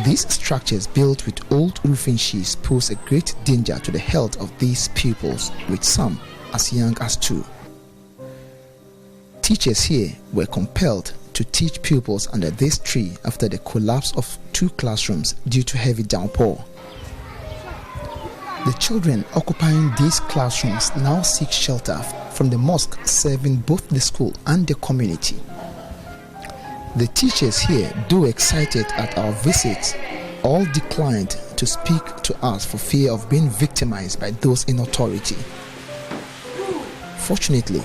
These structures built with old roofing sheets pose a great danger to the health of these pupils, with some as young as 2. teachers here were compelled to teach pupils under this tree after the collapse of 2 classrooms due to heavy downpour. The children occupying these classrooms now seek shelter from the mosque serving both the school and the community. The teachers here, though excited at our visit, all declined to speak to us for fear of being victimized by those in authority. Fortunately,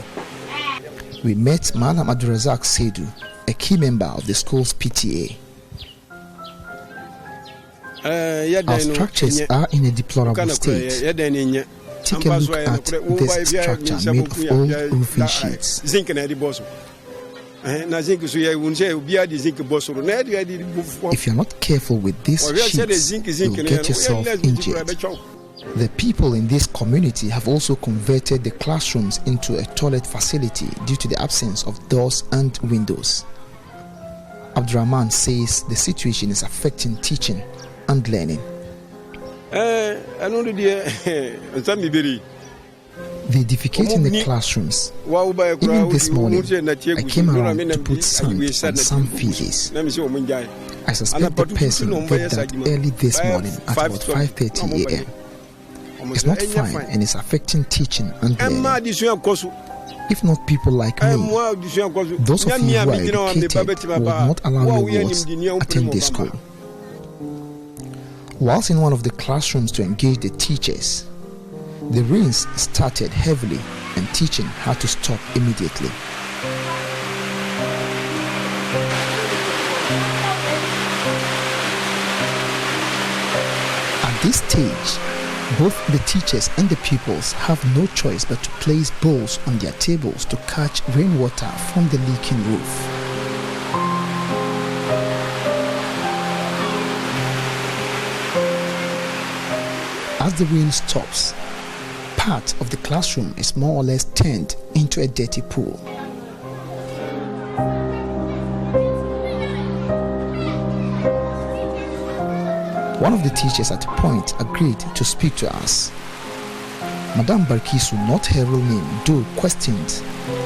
we met Malam Abdurazak Sedu, a key member of the school's PTA. Our structures are in a deplorable state. Take a look at this structure made of old roofing sheets. If you're not careful with these sheets, you'll get yourself injured. The people in this community have also converted the classrooms into a toilet facility due to the absence of doors and windows. Abdurrahman says the situation is affecting teaching and learning. They defecate in the classrooms. Even this morning, I came around to put sand on some feces. I suspect the person did that early this morning at about 5:30 a.m. It's not fine and it's affecting teaching and learning. If not people like me, those of you who are educated will not allow your wards attend this school. Whilst in one of the classrooms to engage the teachers, the rains started heavily and teaching had to stop immediately. At this stage, both the teachers and the pupils have no choice but to place bowls on their tables to catch rainwater from the leaking roof. As the rain stops, part of the classroom is more or less turned into a dirty pool. One of the teachers at a point agreed to speak to us. Madame Barkisu, not her real name, though questioned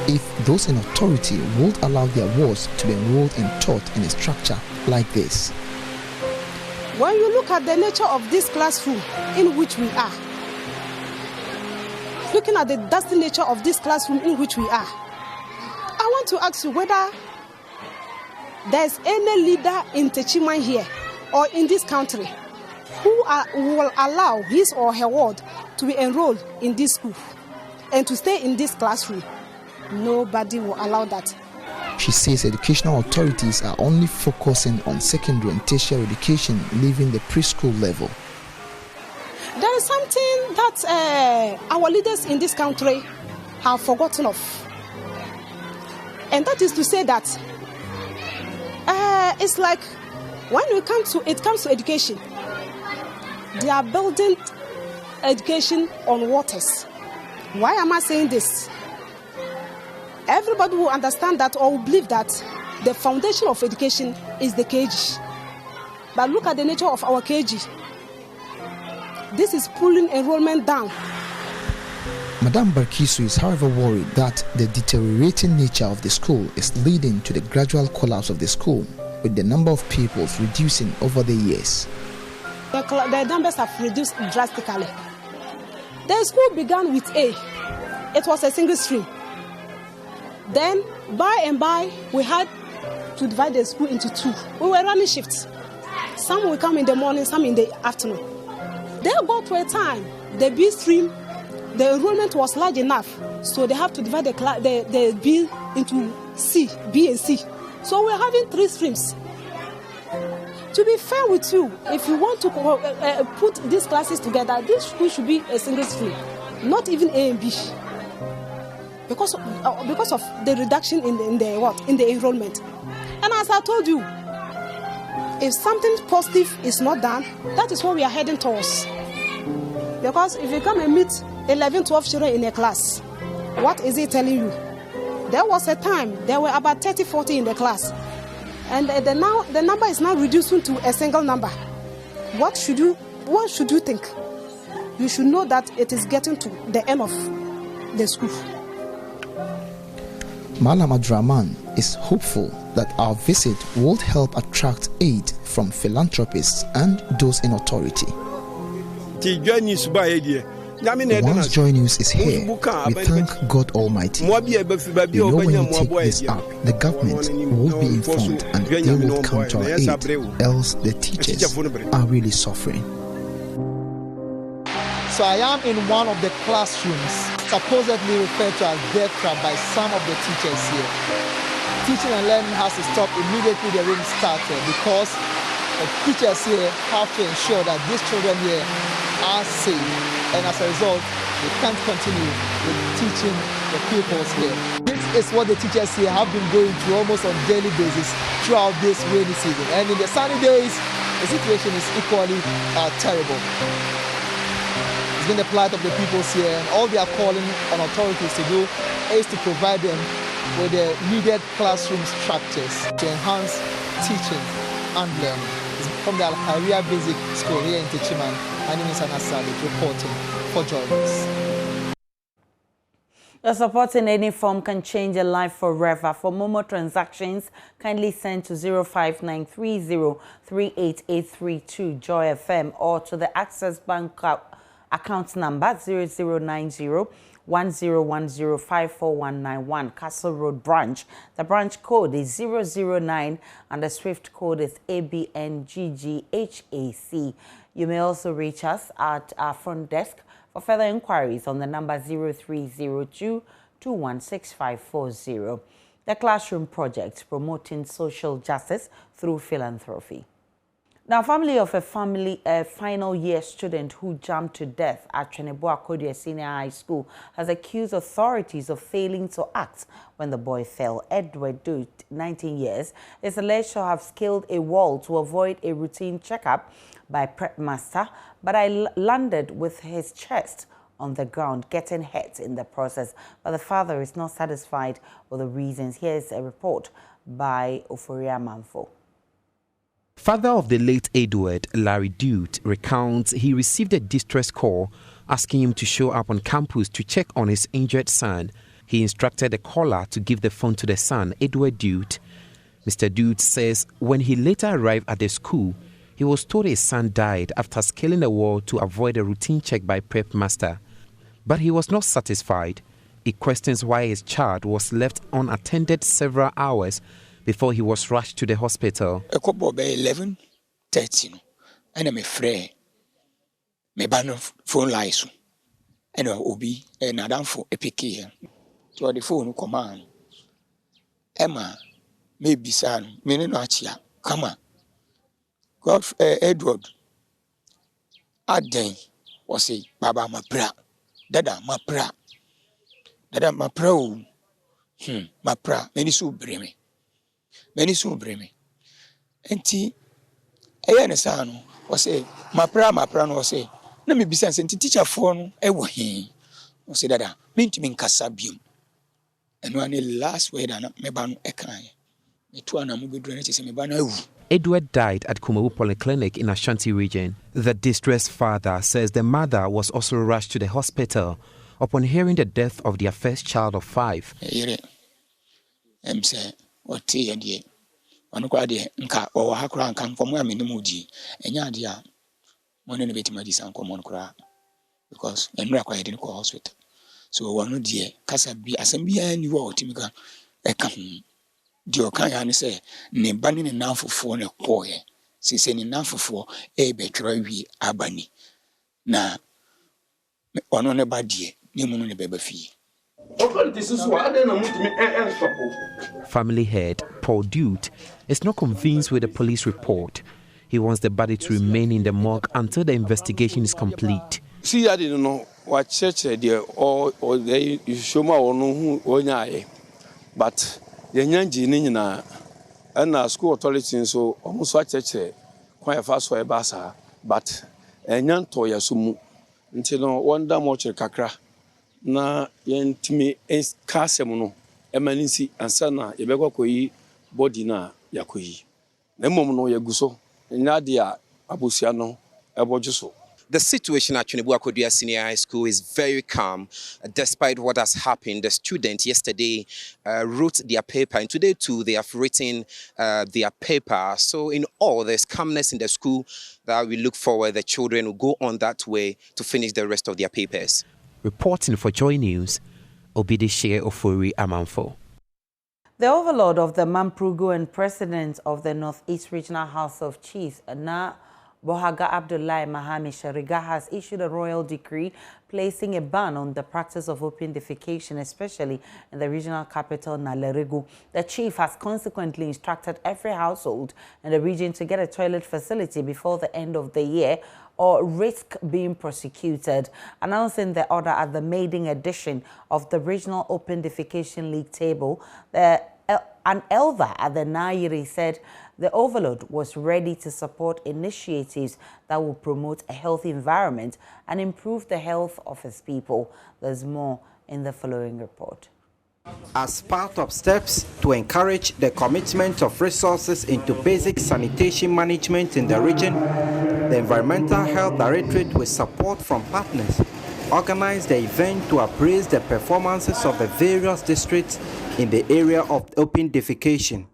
if those in authority would allow their wards to be enrolled and taught in a structure like this. When you look at the nature of this classroom in which we are, looking at the dusty nature of this classroom in which we are, I want to ask you whether there's any leader in Techiman here or in this country who will allow his or her ward to be enrolled in this school and to stay in this classroom. Nobody will allow that. She says educational authorities are only focusing on secondary and tertiary education, leaving the preschool level. There is something that our leaders in this country have forgotten of. And that is to say that it's like when it comes to education, they are building education on waters. Why am I saying this? Everybody will understand that or will believe that the foundation of education is the KG. But look at the nature of our KG. This is pulling enrollment down. Madame Barkisu is however worried that the deteriorating nature of the school is leading to the gradual collapse of the school, with the number of pupils reducing over the years. The numbers have reduced drastically. The school began with A. It was a single stream. Then, by and by, we had to divide the school into 2. We were running shifts. Some will come in the morning, some in the afternoon. They got to a time, the B stream, the enrollment was large enough, so they have to divide the B into C, B and C. So we're having 3 streams. To be fair with you, if you want to put these classes together, this school should be a single stream, not even A and B. Because of the reduction in the enrollment. And as I told you, if something positive is not done, that is what we are heading towards. Because if you come and meet 11, 12 children in a class, what is it telling you? There was a time there were about 30, 40 in the class, and the number is now reducing to a single number. What should you think? You should know that it is getting to the end of the school. Malam Abdurrahman is hopeful that our visit will help attract aid from philanthropists and those in authority. Once Joy News is here, we thank God Almighty. We know when we take this up, the government will be informed and they will come to our aid, else the teachers are really suffering. So I am in one of the classrooms, supposedly referred to as death trap by some of the teachers here. Teaching and learning has to stop immediately the rain started because the teachers here have to ensure that these children here are safe. And as a result, they can't continue with teaching the pupils here. This is what the teachers here have been going through almost on a daily basis throughout this rainy season. And in the sunny days, the situation is equally terrible. It's been the plight of the peoples here, and all they are calling on authorities to do is to provide them with the needed classroom structures to enhance teaching and learning. From the Al-Khairia Basic School here in Techiman, my name is Anna Sadik, reporting for Joy News. Your support in any form can change your life forever. For Momo transactions, kindly send to 059303883 Joy FM or to the Access Bank account number 0090-1010-54191 Castle Road branch. The branch code is 009 and the Swift code is ABNGGHAC. You may also reach us at our front desk for further inquiries on the number 0302-216540. The Classroom Project, promoting social justice through philanthropy. Now, family of a final year student who jumped to death at Cheneboa Kodia Senior High School has accused authorities of failing to act when the boy fell. Edward Dute, 19 years, is alleged to have scaled a wall to avoid a routine checkup by prep master, but landed with his chest on the ground, getting hurt in the process. But the father is not satisfied with the reasons. Here's a report by Oforia Manfo. Father of the late Edward, Larry Dute, recounts he received a distress call asking him to show up on campus to check on his injured son. He instructed the caller to give the phone to the son, Edward Dute. Mr. Dute says when he later arrived at the school, he was told his son died after scaling the wall to avoid a routine check by prep master. But he was not satisfied. He questions why his child was left unattended several hours before he was rushed to the hospital. 11:30, and I'm afraid my banner phone lies. And I'll be an for a pick here. So the phone command Emma, maybe son, Minachia, come on. God, Edward, Aden was a Baba Mapra, Dada Mapra, Dada Mapro, Mapra, many so bring me. Many so bring me. And tea, a son was a Mapra was a, let me be sent to teacher phone, a wahin, or say that, mean to mean Casabium. And when the last way that me ban a cry, me to an amugu drainage me ban. Edward died at Kumawu Polyclinic in Ashanti region. The distressed father says the mother was also rushed to the hospital upon hearing the death of their first child of 5. Say, what tea and ye? One quadi nka or hakran come from where minimuji, and yadia, one in a bit my son common cry because and required in call hospital. So one dear, Casabi, as a be any word, Timika, a come. Dio can say, ne banning enough for a poor, since any enough for a better abani. Na on a bad year, no moon a baby fee. Family head Paul Dute is not convinced with the police report. He wants the body to remain in the morgue until the investigation is complete. See, I didn't know what church idea or they show my own who but the Yanji and our school authorities so almost what church quite fast for a bassa, but a young toya sumu until one damn watch a kakra. Na yentimi kasemuno emanisi ansana yebekwa koyi body na yakoyi na mmom no yaguso nya de a abusia no ebojuso The situation at Chunibu Senior High School is very calm, despite what has happened. The students yesterday wrote their paper, and today too they have written their paper. So in all, there's calmness in the school that we look forward the children will go on that way to finish the rest of their papers. Reporting for Joy News, Obidishe Ofori Amanfo. The overlord of the Mamprugu and president of the Northeast Regional House of Chiefs, Na Bohaga Abdullahi Mahami Shariga, has issued a royal decree placing a ban on the practice of open defecation, especially in the regional capital, Naleregu. The chief has consequently instructed every household in the region to get a toilet facility before the end of the year or risk being prosecuted. Announcing the order at the maiden edition of the Regional Open Defecation League table, an elder at the Nairi said the overlord was ready to support initiatives that will promote a healthy environment and improve the health of his people. There's more in the following report. As part of steps to encourage the commitment of resources into basic sanitation management in the region, the Environmental Health Directorate, with support from partners, organized the event to appraise the performances of the various districts in the area of open defecation.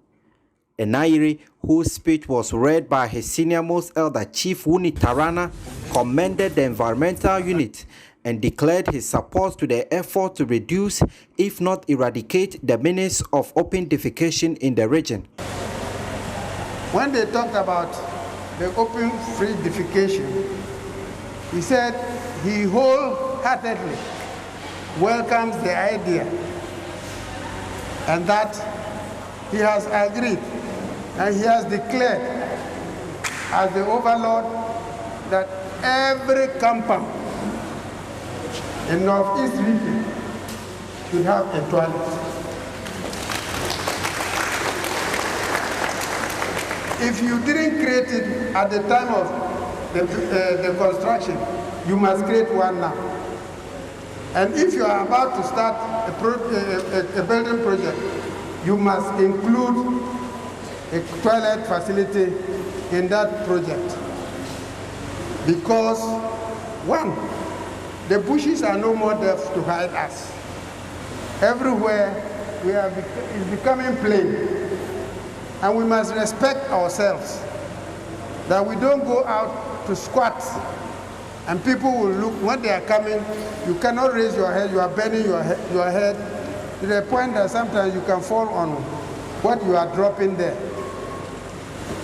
Enairi, whose speech was read by his senior-most elder, Chief Wuni Tarana, commended the environmental unit and declared his support to the effort to reduce, if not eradicate, the menace of open defecation in the region. When they talked about the open free defecation, he said he wholeheartedly welcomes the idea and that he has agreed and he has declared as the overlord that every compound in Northeast region should have a toilet. If you didn't create it at the time of the construction, you must create one now. And if you are about to start a building project, you must include a toilet facility in that project. Because, one, the bushes are no more there to hide us. Everywhere it's becoming plain. And we must respect ourselves, that we don't go out to squat and people will look, when they are coming, you cannot raise your head, you are bending your head to the point that sometimes you can fall on what you are dropping there.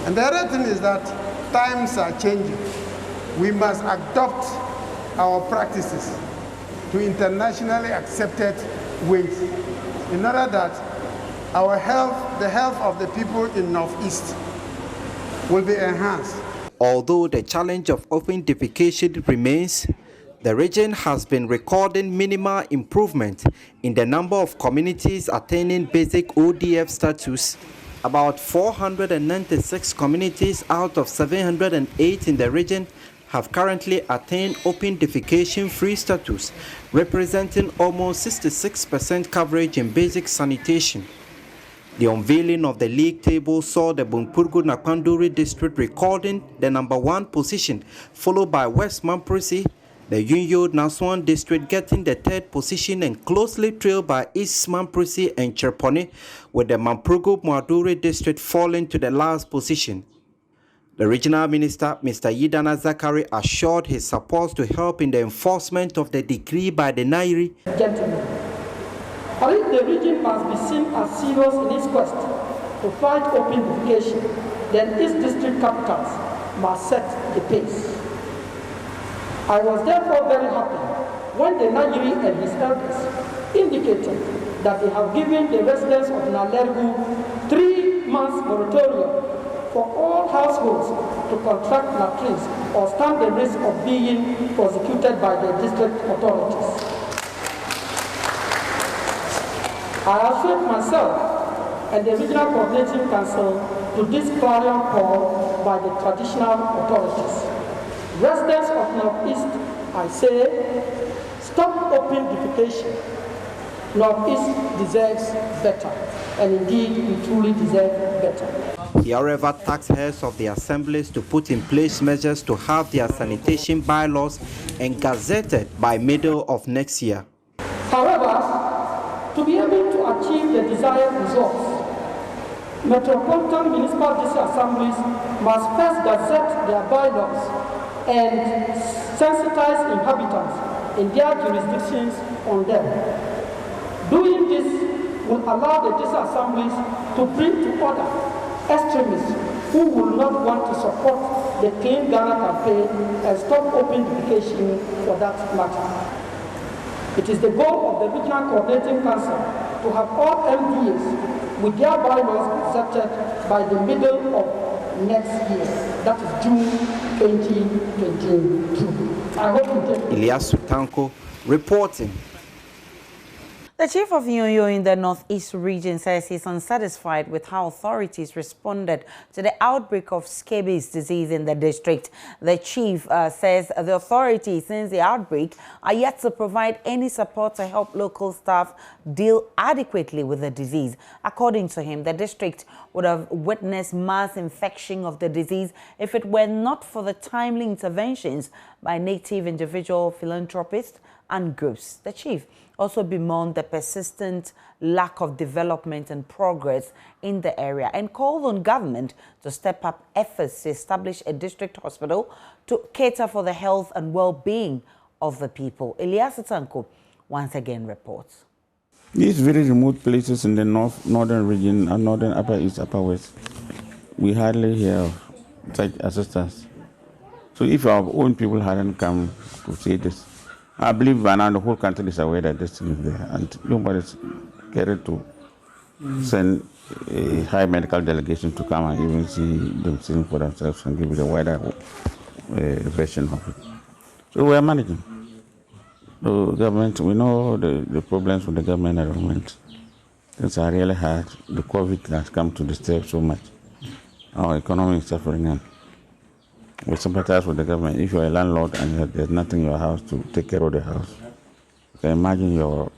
And the other thing is that times are changing. We must adopt our practices to internationally accepted ways in order that our health, the health of the people in Northeast will be enhanced. Although the challenge of open defecation remains, the region has been recording minimal improvement in the number of communities attaining basic ODF status. About 496 communities out of 708 in the region have currently attained open defecation free status, representing almost 66% coverage in basic sanitation. The unveiling of the league table saw the Bumpurgu Nakwanduri district recording the #1 position, followed by West Mamprisi, the Yunyo Naswan district getting the 3rd position, and closely trailed by East Mamprisi and Cherponi, with the Mamprugu Mwaduri district falling to the last position. The regional minister, Mr. Yidana Zakari, assured his support to help in the enforcement of the decree by the Nairi. Gentlemen, I think the region must be seen as serious in its quest to fight open defecation, then its district capitals must set the pace. I was therefore very happy when the Nairi and his elders indicated that they have given the residents of Nalergu 3 months moratorium for all households to contract latrines or stand the risk of being prosecuted by the district authorities. I assured myself and the Regional Coordinating Council to this clarion call by the traditional authorities. Residents of Northeast, I say, stop open defecation. Northeast deserves better. and indeed we truly deserve better. He, however, tasked heads of the assemblies to put in place measures to have their sanitation bylaws and gazetted by middle of next year. However, to be able to achieve the desired results, metropolitan municipal district assemblies must first gazette their bylaws and sensitize inhabitants in their jurisdictions on them. Doing this will allow the district assemblies to bring to order extremists who will not want to support the Clean Ghana campaign and stop open defecation for that matter. It is the goal of the Regional Coordinating Council to have all MDAs with their bylaws accepted by the middle of next year, that is June 2022. I hope you take Elias Sutanko reporting. The chief of Yoyo in the Northeast region says he's unsatisfied with how authorities responded to the outbreak of scabies disease in the district. The chief says the authorities, since the outbreak, are yet to provide any support to help local staff deal adequately with the disease. According to him, the district would have witnessed mass infection of the disease if it were not for the timely interventions by native individual philanthropists and groups. The chief also bemoaned the persistent lack of development and progress in the area and called on government to step up efforts to establish a district hospital to cater for the health and well-being of the people. Elias Tanko once again reports. These very remote places in the northern region, northern, upper east, upper west, we hardly hear of such assistance. So if our own people hadn't come to say this, I believe by now the whole country is aware that this thing is there, and nobody's cared to send a high medical delegation to come and even see them seeing for themselves and give it a wider version of it. So we are managing. So government, we know the problems with the government at the moment. Things are really hard. The COVID has come to disturb so much. Our economy is suffering, and we sympathize with the government. If you're a landlord and there's nothing in your house to take care of the house, you can imagine your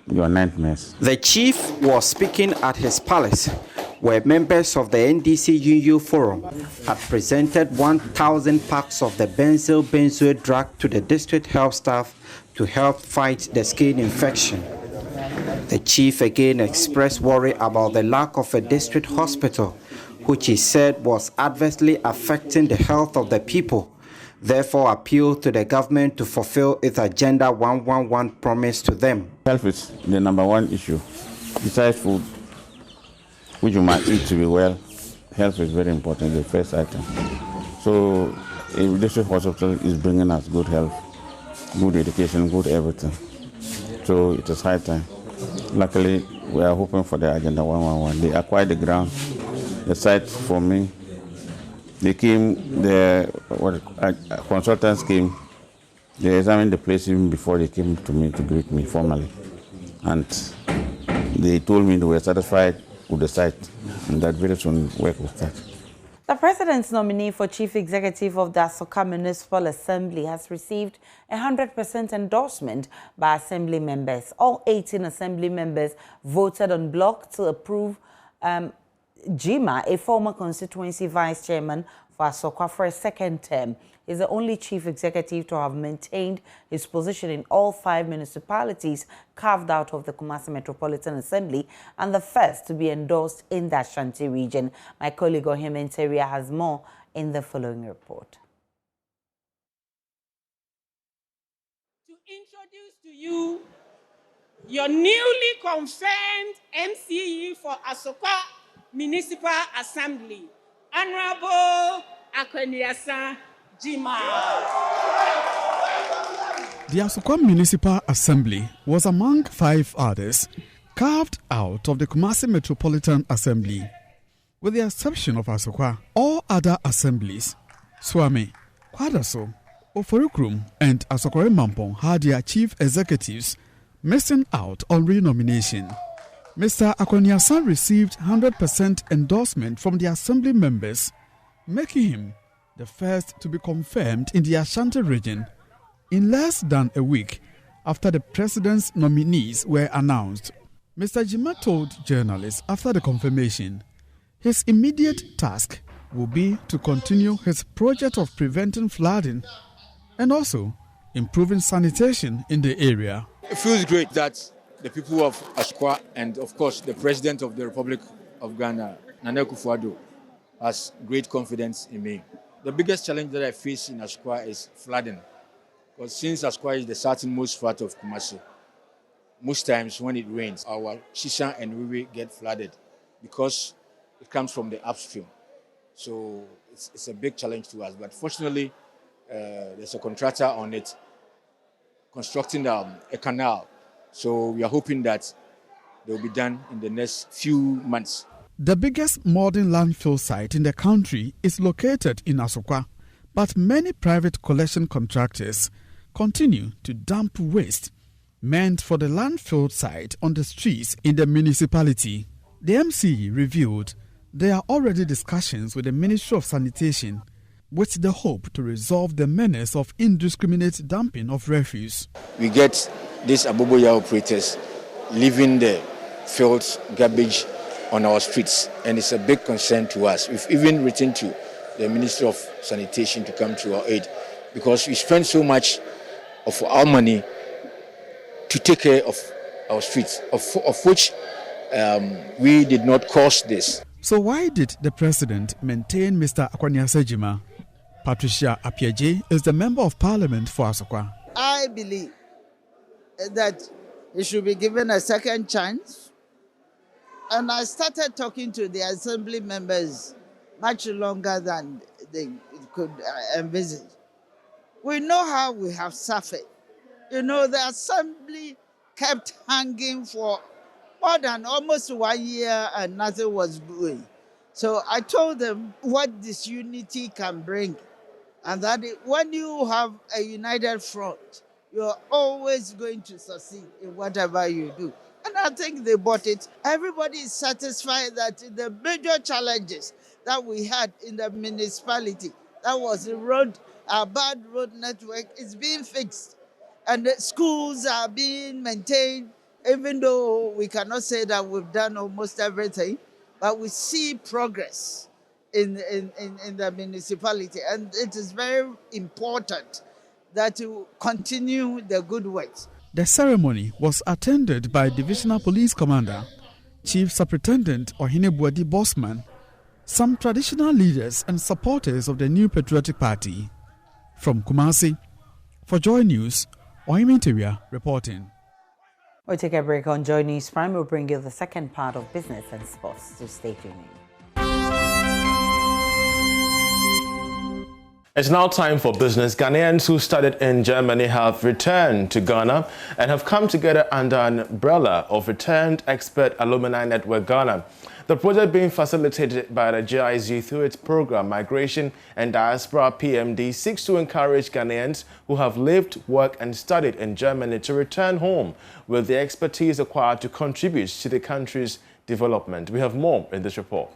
nightmares. The chief was speaking at his palace, where members of the NDC-UU Forum had presented 1,000 packs of the benzoate drug to the district health staff to help fight the skin infection. The chief again expressed worry about the lack of a district hospital, which he said was adversely affecting the health of the people, therefore appealed to the government to fulfill its Agenda 111 promise to them. Health is the number one issue. Besides food, which you must eat to be well, health is very important, the first item. So if district hospital is bringing us good health, good education, good everything, so it is high time. Luckily, we are hoping for the Agenda 111. They acquired the ground, the site for me. They came, consultants came, they examined the place even before they came to me to greet me formally. And they told me they were satisfied with the site and that very soon work will start. The president's nominee for chief executive of the Asoka Municipal Assembly has received 100% endorsement by assembly members. All 18 assembly members voted en bloc to approve Jima, a former constituency vice chairman for Asoka, for a second term. He's the only chief executive to have maintained his position in all 5 municipalities carved out of the Kumasi Metropolitan Assembly and the first to be endorsed in the Ashanti region. My colleague Ohim Interior has more in the following report. To introduce to you your newly confirmed MCE for Asoka Municipal Assembly, Honorable Akweniasa Jima. The Asoka Municipal Assembly was among 5 others carved out of the Kumasi Metropolitan Assembly. With the exception of Asoka, all other assemblies, Swami, Kwadaso, Oforukrum, and Asokore Mampong, had their chief executives missing out on renomination. Mr. Akweniasa received 100% endorsement from the assembly members, making him the first to be confirmed in the Ashanti region in less than a week after the president's nominees were announced. Mr. Jima told journalists after the confirmation his immediate task will be to continue his project of preventing flooding and also improving sanitation in the area. It feels great that the people of Asukwa and, of course, the President of the Republic of Ghana, Nana Akufo-Addo, has great confidence in me. The biggest challenge that I face in Asukwa is flooding, because since Asukwa is the southernmost part of Kumasi, most times when it rains, our Shisha and Wiwi get flooded because it comes from the upstream. So it's a big challenge to us. But fortunately, there's a contractor on it constructing a canal. So we are hoping that they will be done in the next few months. The biggest modern landfill site in the country is located in Asukwa, but many private collection contractors continue to dump waste meant for the landfill site on the streets in the municipality. The MCE revealed there are already discussions with the Ministry of Sanitation with the hope to resolve the menace of indiscriminate dumping of refuse. We get these Aboboya operators leaving the fields, garbage on our streets, and it's a big concern to us. We've even written to the Ministry of Sanitation to come to our aid, because we spend so much of our money to take care of our streets, of which we did not cause this. So why did the president maintain Mr. Akwanya Sejima? Patricia Appiaje is the member of parliament for Asukwa. I believe that he should be given a second chance. And I started talking to the assembly members much longer than they could envisage. We know how we have suffered. You know, the assembly kept hanging for more than almost 1 year and nothing was doing. So I told them what this unity can bring, and that when you have a united front, you're always going to succeed in whatever you do. And I think they bought it. Everybody is satisfied that the major challenges that we had in the municipality, that was the road, our bad road network, is being fixed. And the schools are being maintained, even though we cannot say that we've done almost everything, but we see progress in the municipality. And it is very important that you continue the good work. The ceremony was attended by Divisional Police Commander, Chief Superintendent Ohinebuadi Bosman, some traditional leaders and supporters of the new Patriotic Party. From Kumasi, for Joy News, Ohiminteria reporting. We'll take a break on Joy News Prime. We'll bring you the second part of business and sports, so stay tuned. It's now time for business. Ghanaians who studied in Germany have returned to Ghana and have come together under an umbrella of Returned Expert Alumni Network Ghana. The project being facilitated by the GIZ through its program Migration and Diaspora PMD seeks to encourage Ghanaians who have lived, worked and studied in Germany to return home with the expertise acquired to contribute to the country's development. We have more in this report.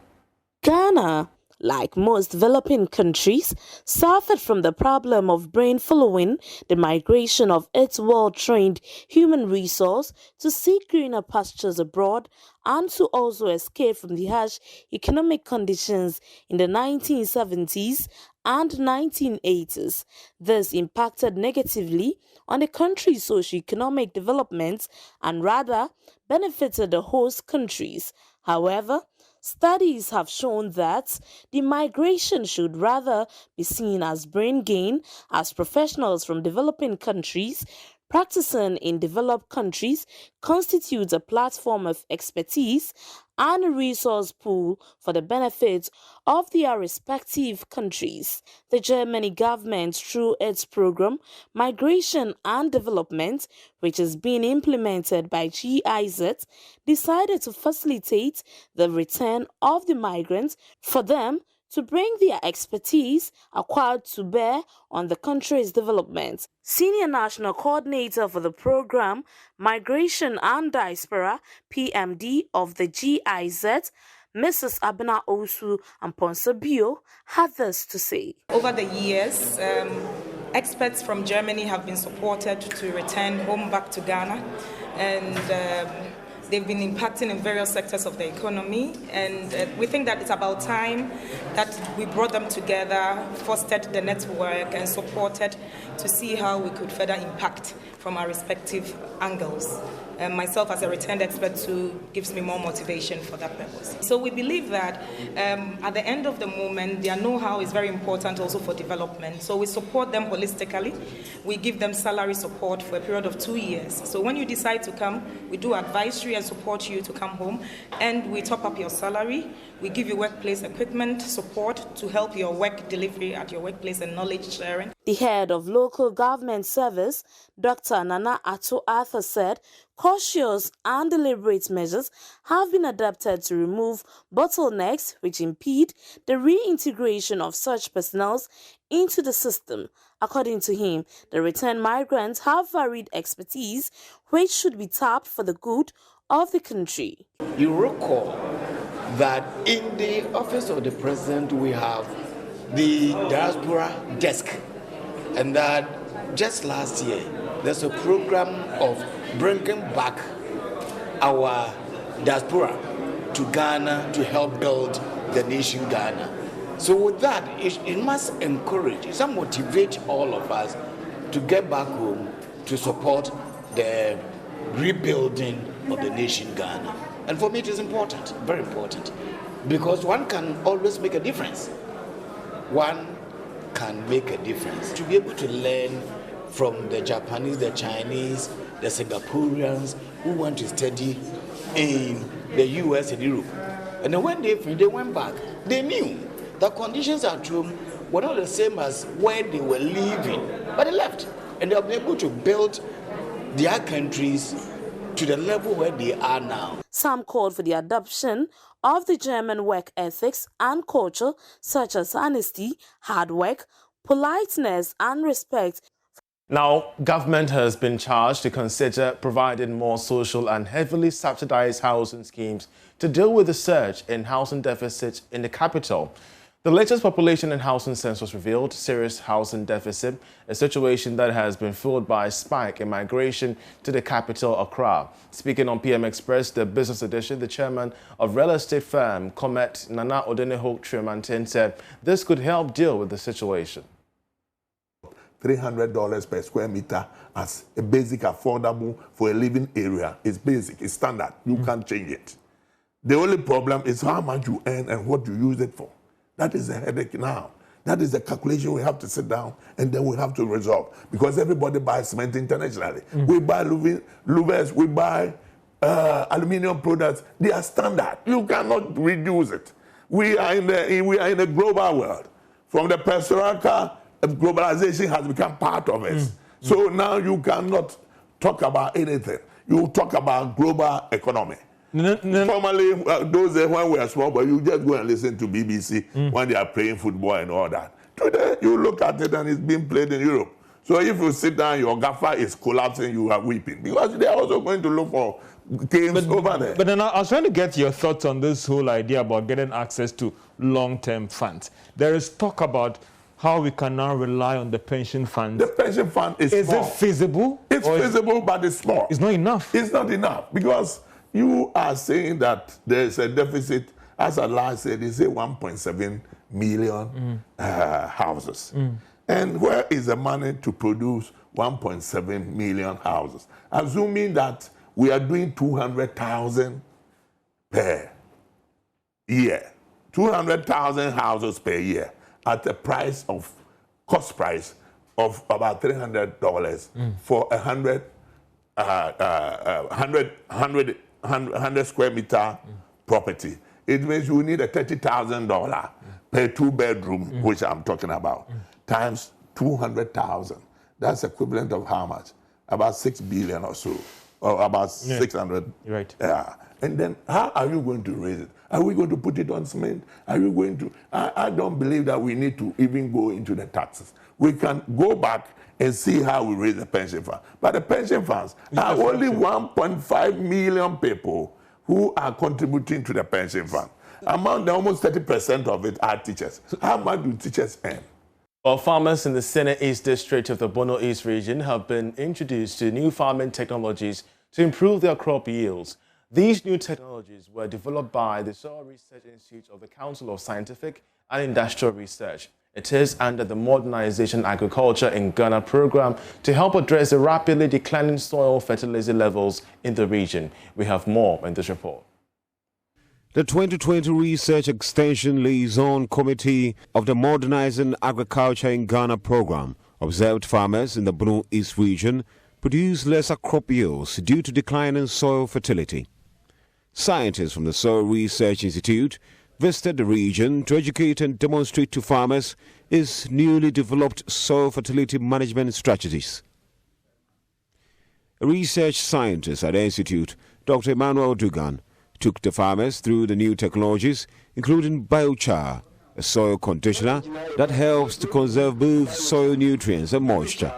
Ghana, like most developing countries, suffered from the problem of brain following the migration of its well-trained human resource to seek greener pastures abroad and to also escape from the harsh economic conditions in the 1970s and 1980s. This impacted negatively on the country's socio-economic development and rather benefited the host countries. However, studies have shown that the migration should rather be seen as brain gain, as professionals from developing countries practicing in developed countries constitutes a platform of expertise and a resource pool for the benefit of their respective countries. The Germany government, through its program Migration and Development, which is being implemented by GIZ, decided to facilitate the return of the migrants for them to bring their expertise acquired to bear on the country's development. Senior National Coordinator for the program Migration and Diaspora PMD of the GIZ, Mrs. Abena Osu Amponsabio, had this to say. Over the years, experts from Germany have been supported to return home back to Ghana, and They've been impacting in various sectors of the economy, and we think that it's about time that we brought them together, fostered the network, and supported to see how we could further impact from our respective angles. Myself as a returned expert too gives me more motivation for that purpose. So we believe that at the end of the moment, their know-how is very important also for development. So we support them holistically. We give them salary support for a period of 2 years. So when you decide to come, we do advisory and support you to come home, and we top up your salary. We give you workplace equipment support to help your work delivery at your workplace and knowledge sharing. The head of Local Government Service, Dr. Nana Atto Arthur, said cautious and deliberate measures have been adopted to remove bottlenecks which impede the reintegration of such personnel into the system. According to him, the returned migrants have varied expertise which should be tapped for the good of the country. You recall that in the office of the president we have the diaspora desk, and that just last year there's a program of bringing back our diaspora to Ghana to help build the nation Ghana. So with that, it must encourage, it must motivate all of us to get back home to support the rebuilding of the nation Ghana. And for me it is important, very important, because one can always make a difference. One can make a difference. To be able to learn from the Japanese, the Chinese, the Singaporeans who want to study in the US and Europe. And then when they went back, they knew the conditions at home were not the same as where they were living, but they left. And they'll be able to build their countries to the level where they are now. Some called for the adoption of the German work ethics and culture, such as honesty, hard work, politeness, and respect. Now, government has been charged to consider providing more social and heavily subsidized housing schemes to deal with the surge in housing deficit in the capital. The latest population and housing census revealed serious housing deficit, a situation that has been fueled by a spike in migration to the capital, Accra. Speaking on PM Express, the business edition, the chairman of real estate firm Comet, Nana Odeneho Tremantin, said this could help deal with the situation. $300 per square meter as a basic affordable for a living area is basic, it's standard. You can't change it. The only problem is how much you earn and what you use it for. That is the headache now. That is the calculation we have to sit down and then we have to resolve. Because everybody buys cement internationally. We buy louvers, we buy aluminium products. They are standard. You cannot reduce it. We are in a global world. From the patriarchal, globalization has become part of it. So now you cannot talk about anything. You talk about global economy. Formerly, those days when we were small, but you just go and listen to BBC when they are playing football and all that. Today, you look at it and it's being played in Europe. So if you sit down, your GAPA is collapsing, you are weeping. Because they are also going to look for games over there. But then I was trying to get your thoughts on this whole idea about getting access to long-term funds. There is talk about how we can now rely on the pension fund. The pension fund is small. Is it feasible? It's feasible, but it's small. It's not enough. It's not enough because you are saying that there's a deficit. As Allah said, they say 1.7 million houses. And where is the money to produce 1.7 million houses? Assuming that we are doing 200,000 per year. 200,000 houses per year at a price of, cost price of about $300 for 100 square meter property. It means you need a $30,000 per 2-bedroom, which I'm talking about, times 200,000. That's equivalent of how much? About 6 billion or so, or about 600. Right. Yeah. And then how are you going to raise it? Are we going to put it on cement? Are you going to? I don't believe that we need to even go into the taxes. We can go back and see how we raise the pension fund. But the pension funds are only 1.5 million people who are contributing to the pension fund. Among the almost 30% of it are teachers. How much do teachers earn? Well, farmers in the Sene East District of the Bono East region have been introduced to new farming technologies to improve their crop yields. These new technologies were developed by the Soil Research Institute of the Council of Scientific and Industrial Research. It is under the Modernization Agriculture in Ghana program to help address the rapidly declining soil fertility levels in the region. We have more in this report. The 2020 Research Extension Liaison Committee of the Modernizing Agriculture in Ghana program observed farmers in the Bono East region produce lesser crop yields due to declining soil fertility. Scientists from the Soil Research Institute visited the region to educate and demonstrate to farmers its newly developed soil fertility management strategies. A research scientist at the Institute, Dr. Emmanuel Dugan, took the farmers through the new technologies, including biochar, a soil conditioner that helps to conserve both soil nutrients and moisture.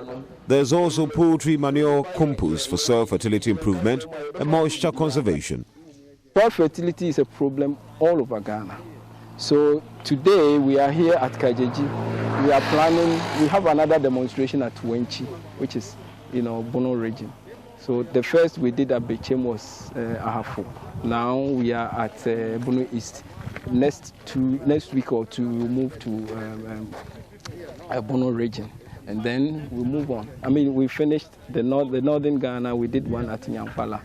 There's also poultry manure compost for soil fertility improvement and moisture conservation. Soil fertility is a problem all over Ghana. So today we are here at Kajeji. We are planning, we have another demonstration at Wenchi, which is, Bono region. So the first we did at Bechem was Ahafo. Now we are at Bono East. Next week or two we'll move to Bono region, and then we'll move on. We finished the northern Ghana. We did one at Nyampala.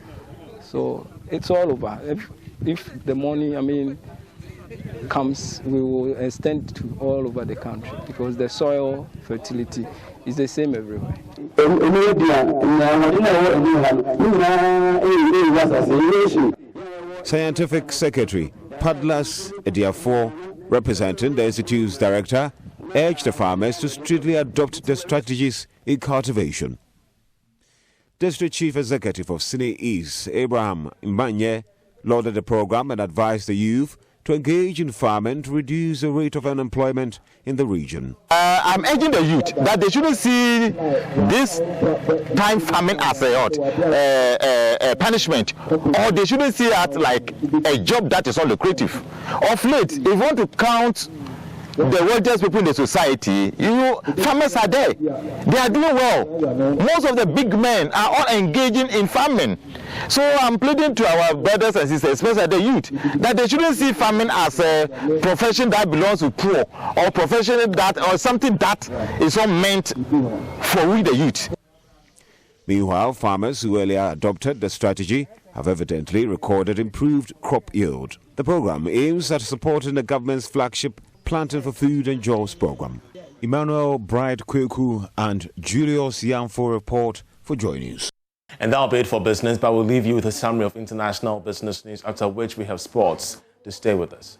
So it's all over. If the money, comes, we will extend to all over the country because the soil fertility is the same everywhere. Scientific Secretary Padlas Ediafor, representing the Institute's director, urged the farmers to strictly adopt the strategies in cultivation. District Chief Executive of Sine East, Abraham Mbanye, lauded the program and advised the youth to engage in farming to reduce the rate of unemployment in the region. I'm urging the youth that they shouldn't see this time farming as a punishment, or they shouldn't see it like a job that is not lucrative. Of late, if you want to count the wealthiest people in the society, farmers are there. They are doing well. Most of the big men are all engaging in farming. So I'm pleading to our brothers and sisters, especially the youth, that they shouldn't see farming as a profession that belongs to poor, or profession that, or something that is not meant for we the youth. Meanwhile, farmers who earlier adopted the strategy have evidently recorded improved crop yield. The program aims at supporting the government's flagship Planting for Food and Jobs program. Emmanuel Bride Kweku and Julius Yanfo report for Joy News. And that'll be it for business, but we'll leave you with a summary of international business news, after which we have sports. To stay with us.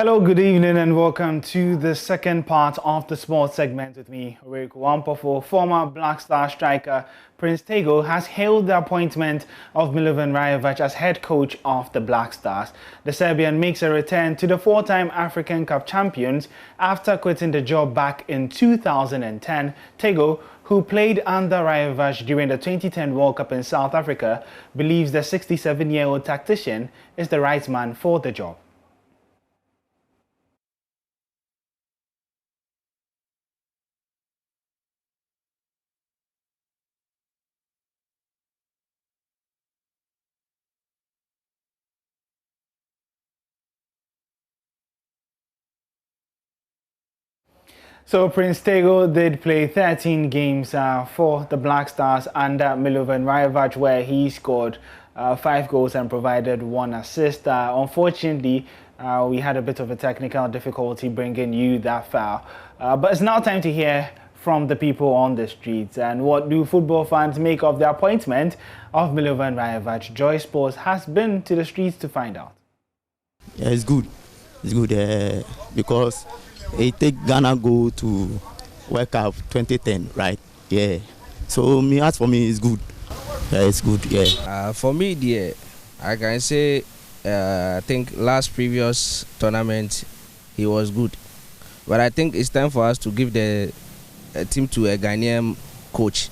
Hello, good evening and welcome to the second part of the sports segment with me, Rick Wampofo. Former Black Star striker Prince Tego has hailed the appointment of Milovan Rajovac as head coach of the Black Stars. The Serbian makes a return to the four-time African Cup champions after quitting the job back in 2010. Tego, who played under Rajovac during the 2010 World Cup in South Africa, believes the 67-year-old tactician is the right man for the job. So Prince Tego did play 13 games for the Black Stars under Milovan Rajovac, where he scored 5 goals and provided 1 assist. Unfortunately, we had a bit of a technical difficulty bringing you that foul. But it's now time to hear from the people on the streets. And what do football fans make of the appointment of Milovan Rajovac? Joy Sports has been to the streets to find out. Yeah, it's good. It's good because it take Ghana go to World Cup 2010, right? Yeah. So as for me, it's good. Yeah, it's good. Yeah. For me, I can say I think last previous tournament he was good, but I think it's time for us to give the team to a Ghanaian coach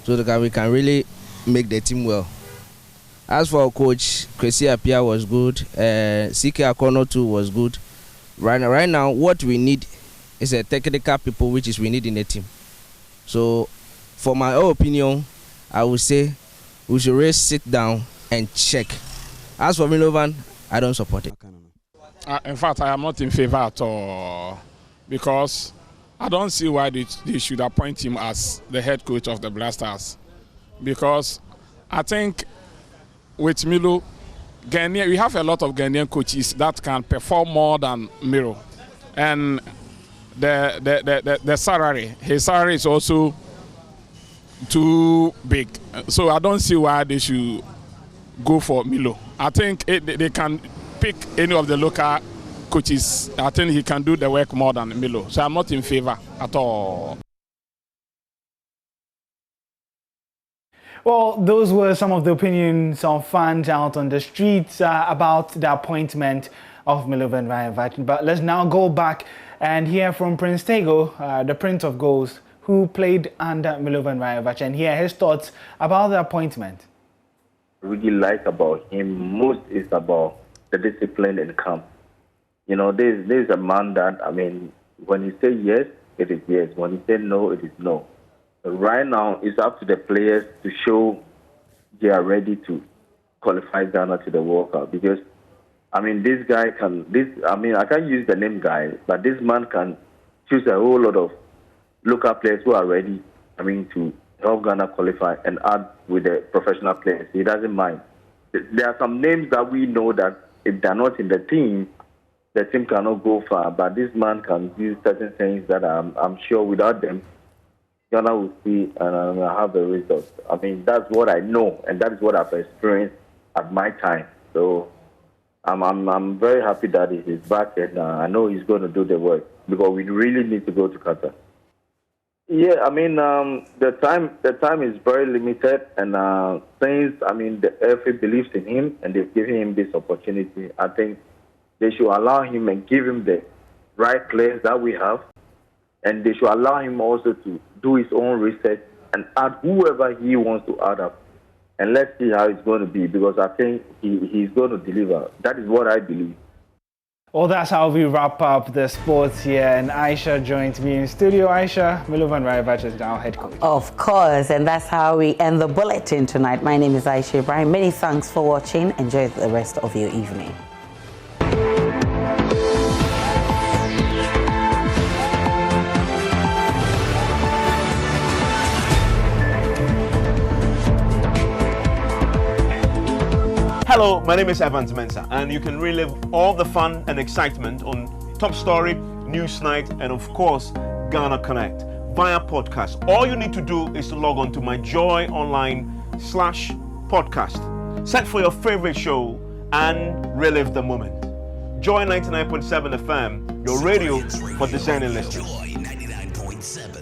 so that we can really make the team well. As for our coach, Kofi Afriy was good. CK Akono too was good. Right now, what we need is a technical people, which is we need in the team. So, for my own opinion, I would say we should really sit down and check. As for Milovan, I don't support it. In fact, I am not in favor at all because I don't see why they should appoint him as the head coach of the Black Stars. Because I think with Milo, we have a lot of Ghanaian coaches that can perform more than Miro, and the salary, his salary is also too big. So I don't see why they should go for Milo. I think they can pick any of the local coaches. I think he can do the work more than Milo. So I'm not in favor at all. Well, those were some of the opinions of fans out on the streets about the appointment of Milovan Rajovac. But let's now go back and hear from Prince Tego, the Prince of Goals, who played under Milovan Rajovac, and hear his thoughts about the appointment. Really like about him most is about the discipline in camp. You know, there's a man that, I mean, when he say yes, it is yes. When he say no, it is no. Right now, it's up to the players to show they are ready to qualify Ghana to the World Cup. Because, I mean, this guy can, I can't use the name guy, but this man can choose a whole lot of local players who are ready, to help Ghana qualify and add with the professional players. He doesn't mind. There are some names that we know that if they're not in the team cannot go far. But this man can do certain things that I'm sure without them, Ghana will see and have the results. I mean, that's what I know, and that is what I've experienced at my time. So I'm very happy that he is back, and I know he's going to do the work because we really need to go to Qatar. Yeah, I mean, the time is very limited, and since the FA believes in him and they've given him this opportunity, I think they should allow him and give him the right players that we have. And they should allow him also to do his own research and add whoever he wants to add up. And let's see how it's going to be, because I think he's going to deliver. That is what I believe. Well, that's how we wrap up the sports here. And Aisha joins me in studio. Aisha, Milovan Rajovac is now head coach. Of course, and that's how we end the bulletin tonight. My name is Aisha Ibrahim. Many thanks for watching. Enjoy the rest of your evening. Hello, my name is Evans Mensah, and you can relive all the fun and excitement on Top Story, Newsnight, and of course, Ghana Connect via podcast. All you need to do is to log on to myjoyonline/podcast. Search for your favorite show and relive the moment. Joy 99.7 FM, your radio for discerning listeners. 99.7.